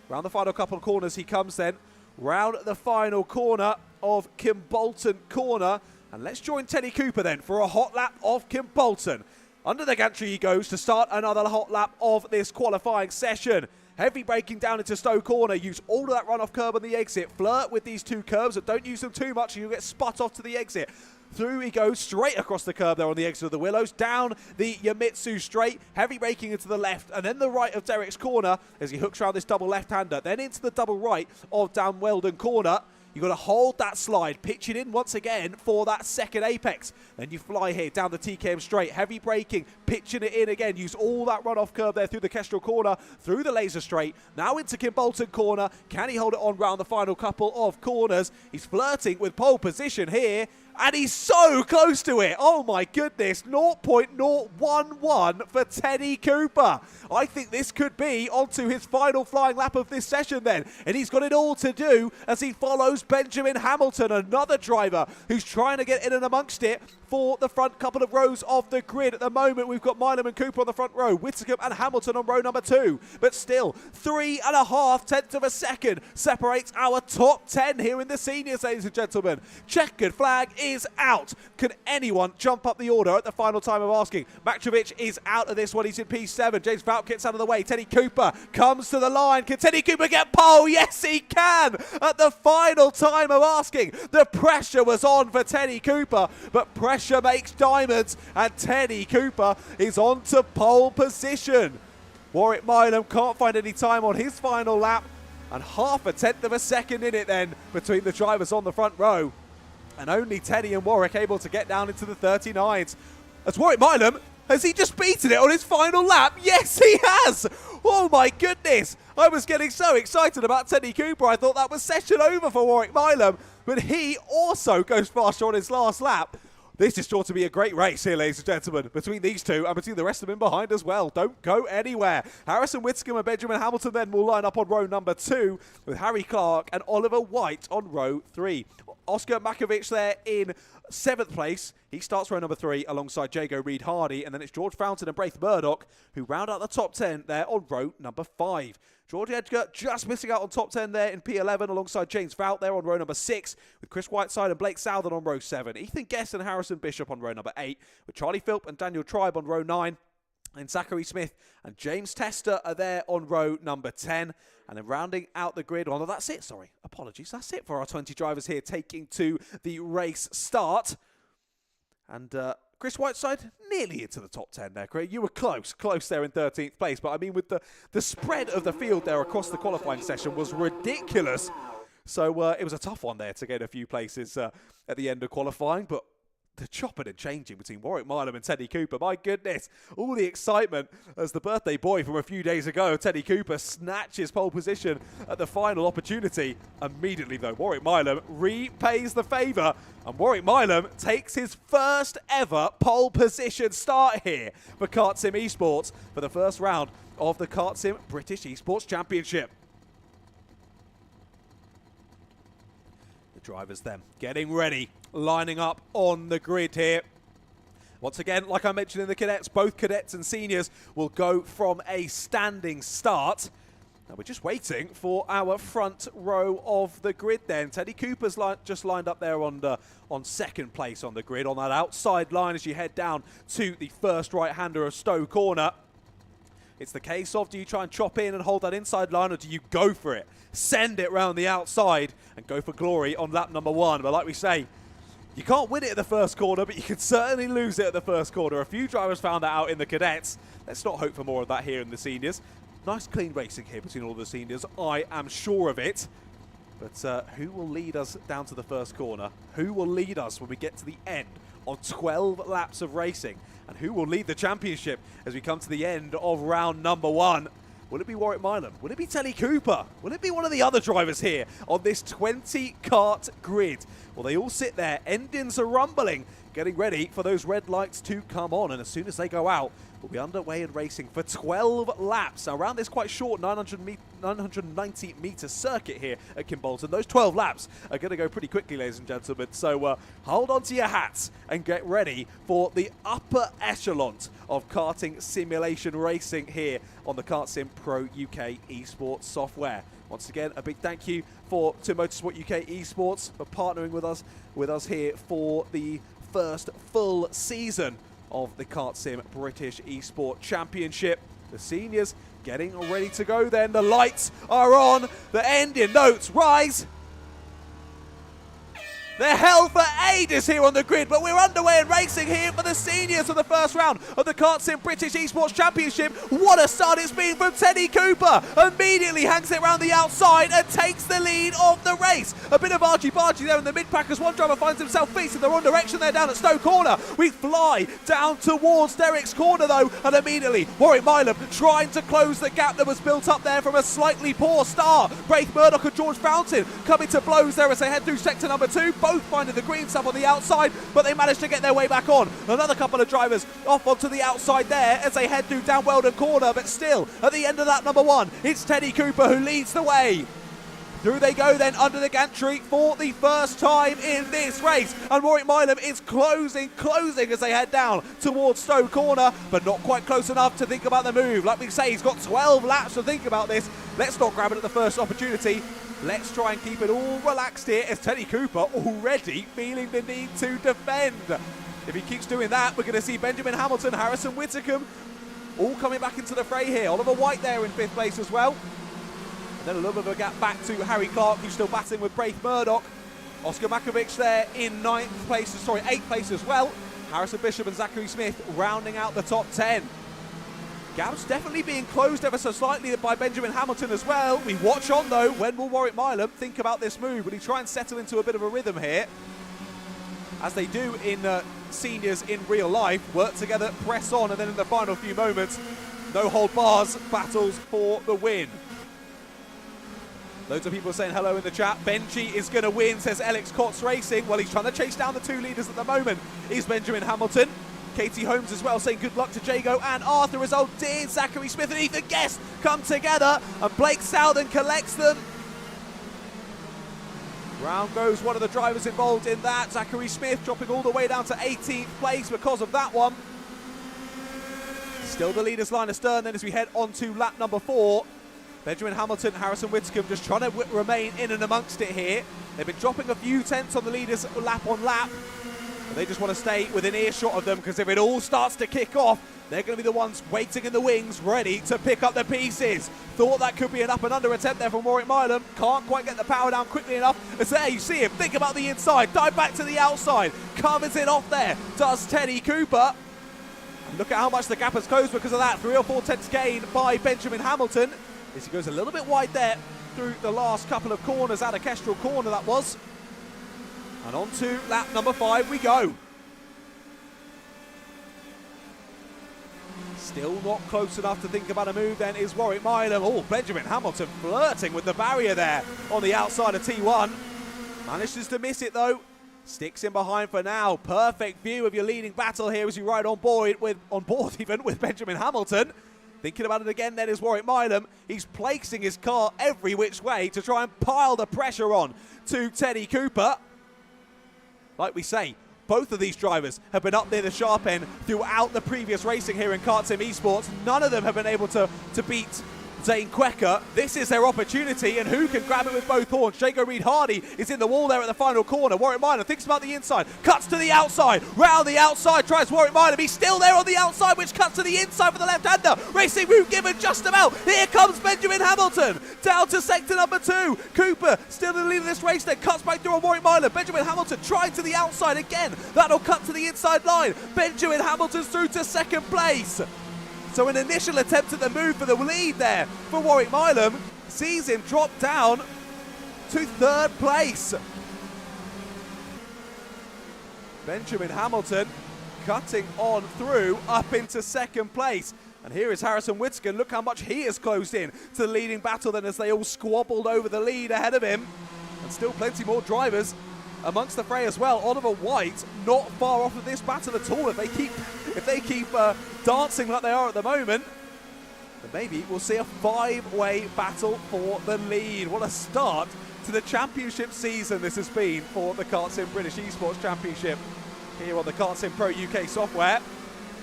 Round the final couple of corners he comes then. Round the final corner of Kimbolton Corner. And let's join Teddy Cooper then for a hot lap of Kimbolton. Under the gantry he goes to start another hot lap of this qualifying session. Heavy braking down into Stowe Corner. Use all of that runoff curb on the exit. Flirt with these two curbs, but don't use them too much or you'll get spot off to the exit. Through he goes, straight across the curb there on the exit of the Willows. Down the Yamitsu straight. Heavy braking into the left and then the right of Derek's Corner as he hooks around this double left-hander. Then into the double right of Dan Weldon Corner. You've got to hold that slide, pitch it in once again for that second apex. Then you fly here down the TKM straight, heavy braking, pitching it in again. Use all that runoff curve there through the Kestrel corner, through the laser straight, now into Kimbolton corner. Can he hold it on round the final couple of corners? He's flirting with pole position here. And he's so close to it. Oh my goodness. 0.011 for Teddy Cooper. I think this could be onto his final flying lap of this session then. And he's got it all to do as he follows Benjamin Hamilton, another driver who's trying to get in and amongst it for the front couple of rows of the grid. At the moment, we've got Milam and Cooper on the front row, Whittaker and Hamilton on row number 2. But still, 3.5 tenths of a second separates our top 10 here in the seniors, ladies and gentlemen. Checkered flag is out. Can anyone jump up the order at the final time of asking? Maktrovic is out of this one. He's in P7. James Vought gets out of the way. Teddy Cooper comes to the line. Can Teddy Cooper get pole? Yes, he can. At the final time of asking, the pressure was on for Teddy Cooper, but pressure makes diamonds, and Teddy Cooper is on to pole position. Warwick Milam can't find any time on his final lap, and 0.5 tenth of a second in it then between the drivers on the front row. And only Teddy and Warwick able to get down into the 39s. As Warwick Milam, has he just beaten it on his final lap? Yes, he has! Oh my goodness! I was getting so excited about Teddy Cooper. I thought that was session over for Warwick Milam. But he also goes faster on his last lap. This is sure to be a great race here, ladies and gentlemen, between these two and between the rest of them in behind as well. Don't go anywhere. Harrison Whittaker and Benjamin Hamilton then will line up on row number 2 with Harry Clark and Oliver White on row 3. Oscar Makovic there in 7th place. He starts row number 3 alongside Jago Reed-Hardy, and then it's George Fountain and Braith Murdoch who round out the top 10 there on row number 5. George Edgar just missing out on top 10 there in P11 alongside James Vought there on row number 6 with Chris Whiteside and Blake Southern on row 7. Ethan Guest and Harrison Bishop on row number 8 with Charlie Philp and Daniel Tribe on row 9. And Zachary Smith and James Tester are there on row number 10. And then rounding out the grid, well, no, that's it, sorry. Apologies, that's it for our 20 drivers here taking to the race start. And Chris Whiteside nearly into the top 10 there, Craig. You were close there in 13th place. But I mean, with the spread of the field there across the qualifying session was ridiculous. So it was a tough one there to get a few places at the end of qualifying. But the chopping and changing between Warwick Milam and Teddy Cooper, my goodness, all the excitement as the birthday boy from a few days ago, Teddy Cooper, snatches pole position at the final opportunity. Immediately though, Warwick Milam repays the favour, and Warwick Milam takes his first ever pole position start here for KartSim Esports for the first round of the KartSim British Esports Championship. Drivers then getting ready, lining up on the grid here. Once again, like I mentioned in the cadets, both cadets and seniors will go from a standing start. Now we're just waiting for our front row of the grid then. Teddy Cooper's just lined up there on 2nd place on the grid, on that outside line as you head down to the first right-hander of Stowe Corner. It's the case of, do you try and chop in and hold that inside line, or do you go for it? Send it round the outside and go for glory on lap number 1. But like we say, you can't win it at the first corner, but you can certainly lose it at the first corner. A few drivers found that out in the cadets. Let's not hope for more of that here in the seniors. Nice clean racing here between all the seniors, I am sure of it. But who will lead us down to the first corner? Who will lead us when we get to the end of 12 laps of racing? And who will lead the championship as we come to the end of round number 1? Will it be Warwick Milam? Will it be Teddy Cooper? Will it be one of the other drivers here on this 20-kart grid? Well, they all sit there. Engines are rumbling, getting ready for those red lights to come on. And as soon as they go out, we'll be underway and racing for 12 laps. Now, around this quite short 990-meter circuit here at Kimbolton, those 12 laps are going to go pretty quickly, ladies and gentlemen. So hold on to your hats and get ready for the upper echelons of karting simulation racing here on the KartSim Pro UK Esports software. Once again, a big thank you to Motorsport UK Esports for partnering with us here for the first full season of the KartSim British Esports Championship. The seniors getting ready to go then. The lights are on. The ending notes rise. They're held for ages here on the grid, but we're underway and racing here for the seniors of the first round of the KartSim British Esports Championship. What a start it's been from Teddy Cooper. Immediately hangs it around the outside and takes the lead of the race. A bit of argy-bargy there in the mid-pack as one driver finds himself facing the wrong direction there down at Stowe Corner. We fly down towards Derek's corner though, and immediately Warwick Milam trying to close the gap that was built up there from a slightly poor start. Braith Murdoch and George Fountain coming to blows there as they head through sector number 2. Both finding the green stuff on the outside, but they managed to get their way back on. Another couple of drivers off onto the outside there as they head through down Weldon Corner, but still, at the end of that number 1, it's Teddy Cooper who leads the way. Through they go then under the gantry for the first time in this race, and Warwick Milam is closing as they head down towards Stowe Corner, but not quite close enough to think about the move. Like we say, he's got 12 laps to think about this. Let's not grab it at the first opportunity. Let's try and keep it all relaxed here as Teddy Cooper already feeling the need to defend. If he keeps doing that, we're going to see Benjamin Hamilton, Harrison Whitcomb all coming back into the fray here. Oliver White there in 5th place as well. And then a little bit of a gap back to Harry Clark, who's still battling with Braith Murdoch. Oscar Makovic there in 8th place as well. Harrison Bishop and Zachary Smith rounding out the top 10. Gap's definitely being closed ever so slightly by Benjamin Hamilton as well. We watch on though. When will Warwick Milam think about this move? Will he try and settle into a bit of a rhythm here? As they do in seniors in real life. Work together, press on, and then in the final few moments, no hold bars, battles for the win. Loads of people saying hello in the chat. Benji is going to win, says Alex Cots Racing. Well, he's trying to chase down the 2 leaders at the moment. Is Benjamin Hamilton. Katie Holmes as well saying good luck to Jago and Arthur as old dear Zachary Smith and Ethan Guest come together, and Blake Southern collects them. Round goes one of the drivers involved in that. Zachary Smith dropping all the way down to 18th place because of that one. Still the leaders line astern then as we head on to lap number 4. Benjamin Hamilton, Harrison Whitcomb just trying to remain in and amongst it here. They've been dropping a few tenths on the leaders lap on lap. But they just want to stay within earshot of them, because if it all starts to kick off, they're going to be the ones waiting in the wings, ready to pick up the pieces. Thought that could be an up and under attempt there from Warwick Milam. Can't quite get the power down quickly enough. As there you see him, think about the inside, dive back to the outside. Covers it off there, does Teddy Cooper. And look at how much the gap has closed because of that. 3 or 4 tenths gain by Benjamin Hamilton. As he goes a little bit wide there through the last couple of corners, out of Kestrel Corner that was. And on to lap number 5 we go. Still not close enough to think about a move then is Warwick Milam. Oh, Benjamin Hamilton flirting with the barrier there on the outside of T1. Manages to miss it though. Sticks in behind for now. Perfect view of your leading battle here as you ride on board with Benjamin Hamilton. Thinking about it again then is Warwick Milam. He's placing his car every which way to try and pile the pressure on to Teddy Cooper. Like we say, both of these drivers have been up near the sharp end throughout the previous racing here in KartSim Esports. None of them have been able to beat Zane Quecker. This is their opportunity, and who can grab it with both horns? Jago Reed-Hardy is in the wall there at the final corner. Warwick Milam thinks about the inside, cuts to the outside, round the outside, tries Warwick Milam. He's still there on the outside, which cuts to the inside for the left-hander. Racing move given just about. Here comes Benjamin Hamilton, down to sector number 2. Cooper still in the lead of this race, then cuts back through on Warwick Milam. Benjamin Hamilton trying to the outside again. That'll cut to the inside line. Benjamin Hamilton's through to 2nd place. So an initial attempt at the move for the lead there for Warwick Milam sees him drop down to 3rd place. Benjamin Hamilton cutting on through up into 2nd place. And here is Harrison Whitcomb. Look how much he has closed in to the leading battle then as they all squabbled over the lead ahead of him. And still plenty more drivers amongst the fray as well. Oliver White not far off of this battle at all. If they keep dancing like they are at the moment, then maybe we'll see a 5-way battle for the lead. What a start to the championship season this has been for the KartSim British Esports Championship here on the KartSim Pro UK software.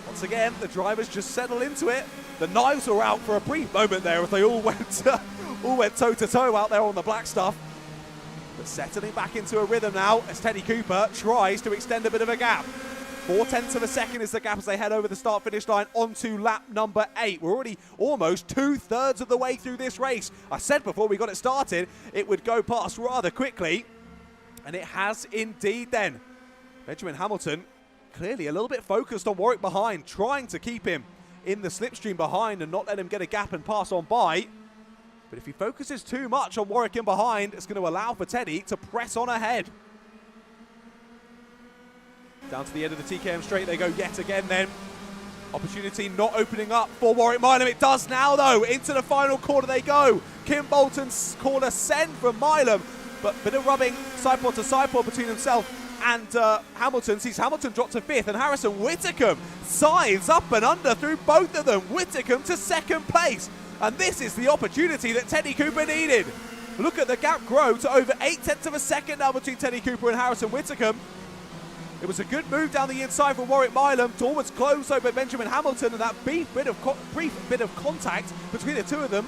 Once again, the drivers just settle into it. The knives were out for a brief moment there as they all went toe-to-toe out there on the black stuff. But settling back into a rhythm now as Teddy Cooper tries to extend a bit of a gap. 4 tenths of a second is the gap as they head over the start-finish line onto lap number 8. We're already almost 2/3 of the way through this race. I said before we got it started, it would go past rather quickly. And it has indeed then. Benjamin Hamilton clearly a little bit focused on Warwick behind, trying to keep him in the slipstream behind and not let him get a gap and pass on by. But if he focuses too much on Warwick in behind, it's going to allow for Teddy to press on ahead. Down to the end of the TKM straight they go yet again then. Opportunity not opening up for Warwick Milam. It does now though. Into the final corner they go. Kimbolton's corner send from Milam. But bit of rubbing sideboard to sideboard between himself and Hamilton. Sees Hamilton drop to 5th and Harrison Whitcomb sides up and under through both of them. Whitcomb to 2nd place. And this is the opportunity that Teddy Cooper needed. Look at the gap grow to over 0.8 of a second now between Teddy Cooper and Harrison Whitcomb. It was a good move down the inside from Warwick Milam to almost close over Benjamin Hamilton, and that brief bit of contact between the two of them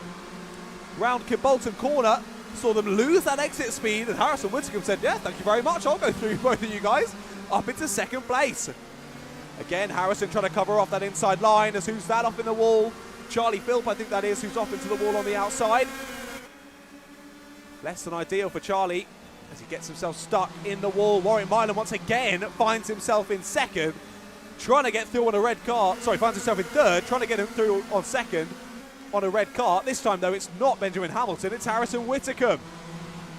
round Kimbolton corner saw them lose that exit speed, and Harrison Whitcomb said, yeah, thank you very much, I'll go through both of you guys, up into 2nd place. Again, Harrison trying to cover off that inside line, as who's that off in the wall? Charlie Philp, I think that is, who's off into the wall on the outside. Less than ideal for Charlie, as he gets himself stuck in the wall. Warwick Milam once again finds himself in 2nd, trying to get through on a red cart. Sorry, finds himself in 3rd, trying to get him through on 2nd on a red cart. This time, though, it's not Benjamin Hamilton, it's Harrison Whitcomb.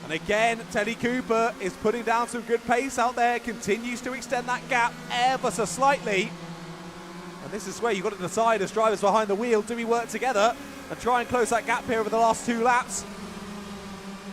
And again, Teddy Cooper is putting down some good pace out there, continues to extend that gap ever so slightly. And this is where you've got to decide as drivers behind the wheel, do we work together and try and close that gap here over the last 2 laps?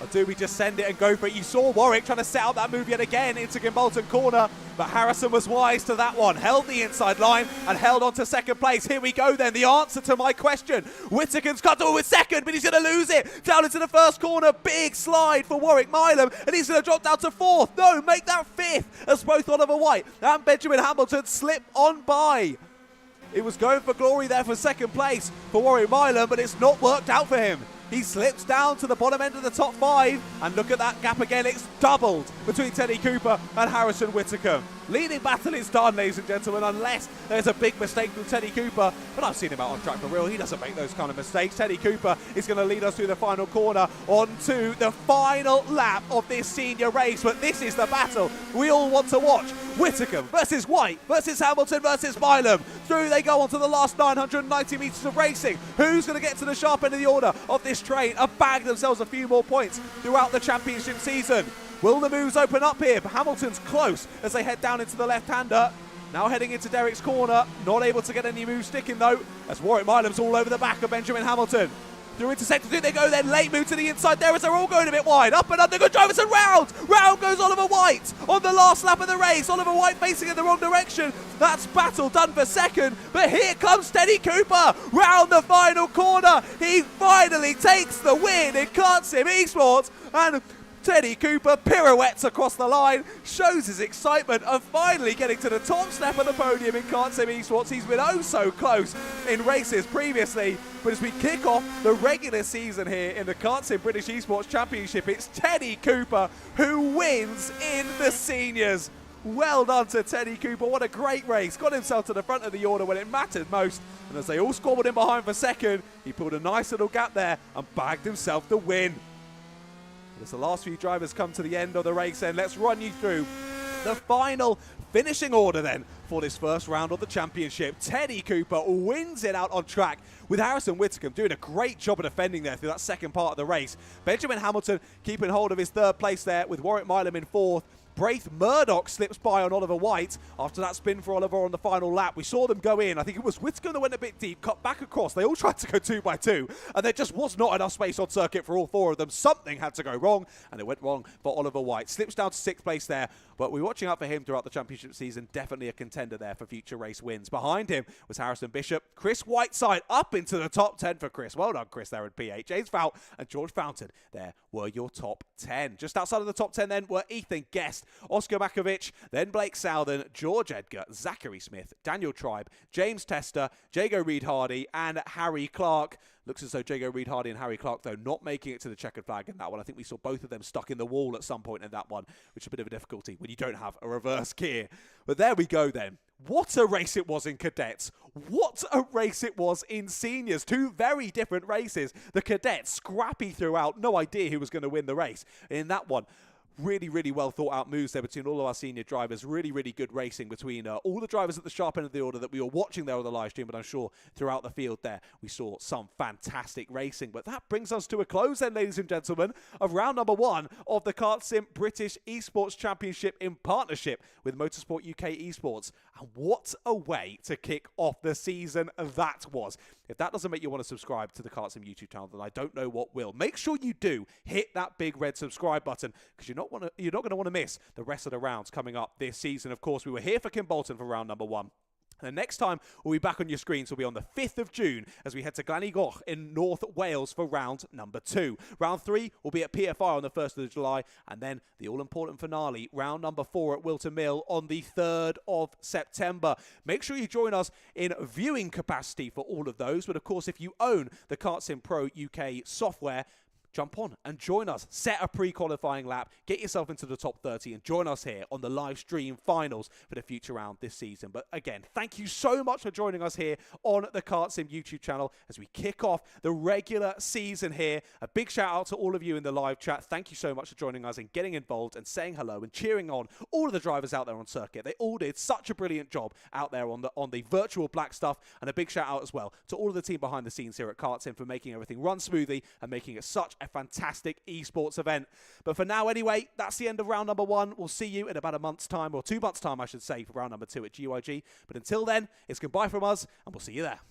Or do we just send it and go for it? You saw Warwick trying to set up that move yet again into Kimbolton corner, but Harrison was wise to that one. Held the inside line and held on to 2nd place. Here we go then, the answer to my question. Whitcomb's cut to with 2nd, but he's going to lose it. Down into the 1st corner, big slide for Warwick Milam, and he's going to drop down to 4th. No, make that 5th, as both Oliver White and Benjamin Hamilton slip on by. It was going for glory there for 2nd place for Warwick Milam, but it's not worked out for him. He slips down to the bottom end of the top 5, and look at that gap again. It's doubled between Teddy Cooper and Harrison Whitcomb. Leading battle is done, ladies and gentlemen, unless there's a big mistake from Teddy Cooper. But I've seen him out on track for real. He doesn't make those kind of mistakes. Teddy Cooper is going to lead us through the final corner onto the final lap of this senior race. But this is the battle we all want to watch. Whitcomb versus White versus Hamilton versus Milam. Through they go onto the last 990 metres of racing. Who's going to get to the sharp end of the order of this train and bag themselves a few more points throughout the championship season? Will the moves open up here? Hamilton's close as they head down into the left-hander. Now heading into Derek's corner. Not able to get any moves sticking though, as Warwick Milam's all over the back of Benjamin Hamilton. Through into sector 2 they go then. Late move to the inside there as they're all going a bit wide. Up and under, good drivers and round. Round goes Oliver White on the last lap of the race. Oliver White facing in the wrong direction. That's battle done for 2nd. But here comes Teddy Cooper round the final corner. He finally takes the win in KartSim Esports. And Teddy Cooper pirouettes across the line, shows his excitement of finally getting to the top step of the podium in KartSim Esports. He's been oh so close in races previously, but as we kick off the regular season here in the KartSim British Esports Championship, it's Teddy Cooper who wins in the seniors. Well done to Teddy Cooper, what a great race. Got himself to the front of the order when it mattered most, and as they all squabbled in behind for 2nd, he pulled a nice little gap there and bagged himself the win. As the last few drivers come to the end of the race, then let's run you through the final finishing order then for this first round of the championship. Teddy Cooper wins it out on track with Harrison Whitcomb doing a great job of defending there through that 2nd part of the race. Benjamin Hamilton keeping hold of his 3rd place there with Warwick Milam in 4th. Braith Murdoch slips by on Oliver White after that spin for Oliver on the final lap. We saw them go in. I think it was Whitcomb that went a bit deep, cut back across. They all tried to go 2 by 2, and there just was not enough space on circuit for all 4 of them. Something had to go wrong, and it went wrong for Oliver White. Slips down to 6th place there, but we're watching out for him throughout the championship season. Definitely a contender there for future race wins. Behind him was Harrison Bishop. Chris Whiteside up into the top 10 for Chris. Well done, Chris, there in P8. James Fout and George Fountain there were your top 10. Just outside of the top 10 then were Ethan Guest, Oscar Makovic, then Blake Southern, George Edgar, Zachary Smith, Daniel Tribe, James Tester, Jago Reed-Hardy, and Harry Clark. Looks as though Jago Reed-Hardy and Harry Clark, though, not making it to the checkered flag in that one. I think we saw both of them stuck in the wall at some point in that one, which is a bit of a difficulty when you don't have a reverse gear. But there we go then. What a race it was in cadets. What a race it was in seniors. 2 very different races. The cadets scrappy throughout. No idea who was going to win the race in that one. really, really well thought out moves there between all of our senior drivers. Really, really good racing between all the drivers at the sharp end of the order that we were watching there on the live stream, but I'm sure throughout the field there we saw some fantastic racing. But that brings us to a close then, ladies and gentlemen, of round number 1 of the KartSim British Esports Championship in partnership with Motorsport UK Esports. And what a way to kick off the season that was. If that doesn't make you want to subscribe to the KartSim YouTube channel, then I don't know what will. Make sure you do hit that big red subscribe button, because you're not going to want to miss the rest of the rounds coming up this season. Of course, we were here for Kimbolton for round number 1. The next time we'll be back on your screens will be on the 5th of June as we head to Glanigog in North Wales for round number 2. Round 3 will be at PFI on the 1st of July, and then the all-important finale, round number 4 at Wilton Mill on the 3rd of September. Make sure you join us in viewing capacity for all of those, but of course if you own the KartSim Pro UK software, jump on and join us. Set a pre-qualifying lap, get yourself into the top 30 and join us here on the live stream finals for the future round this season. But again, thank you so much for joining us here on the KartSim YouTube channel as we kick off the regular season here. A big shout out to all of you in the live chat. Thank you so much for joining us and getting involved and saying hello and cheering on all of the drivers out there on circuit. They all did such a brilliant job out there on the virtual black stuff. And a big shout out as well to all of the team behind the scenes here at KartSim for making everything run smoothly and making it such a fantastic esports event. But for now anyway, that's the end of round number 1. We'll see you in about a month's time, or 2 months time I should say, for round number 2 at GYG. But until then, it's goodbye from us and we'll see you there.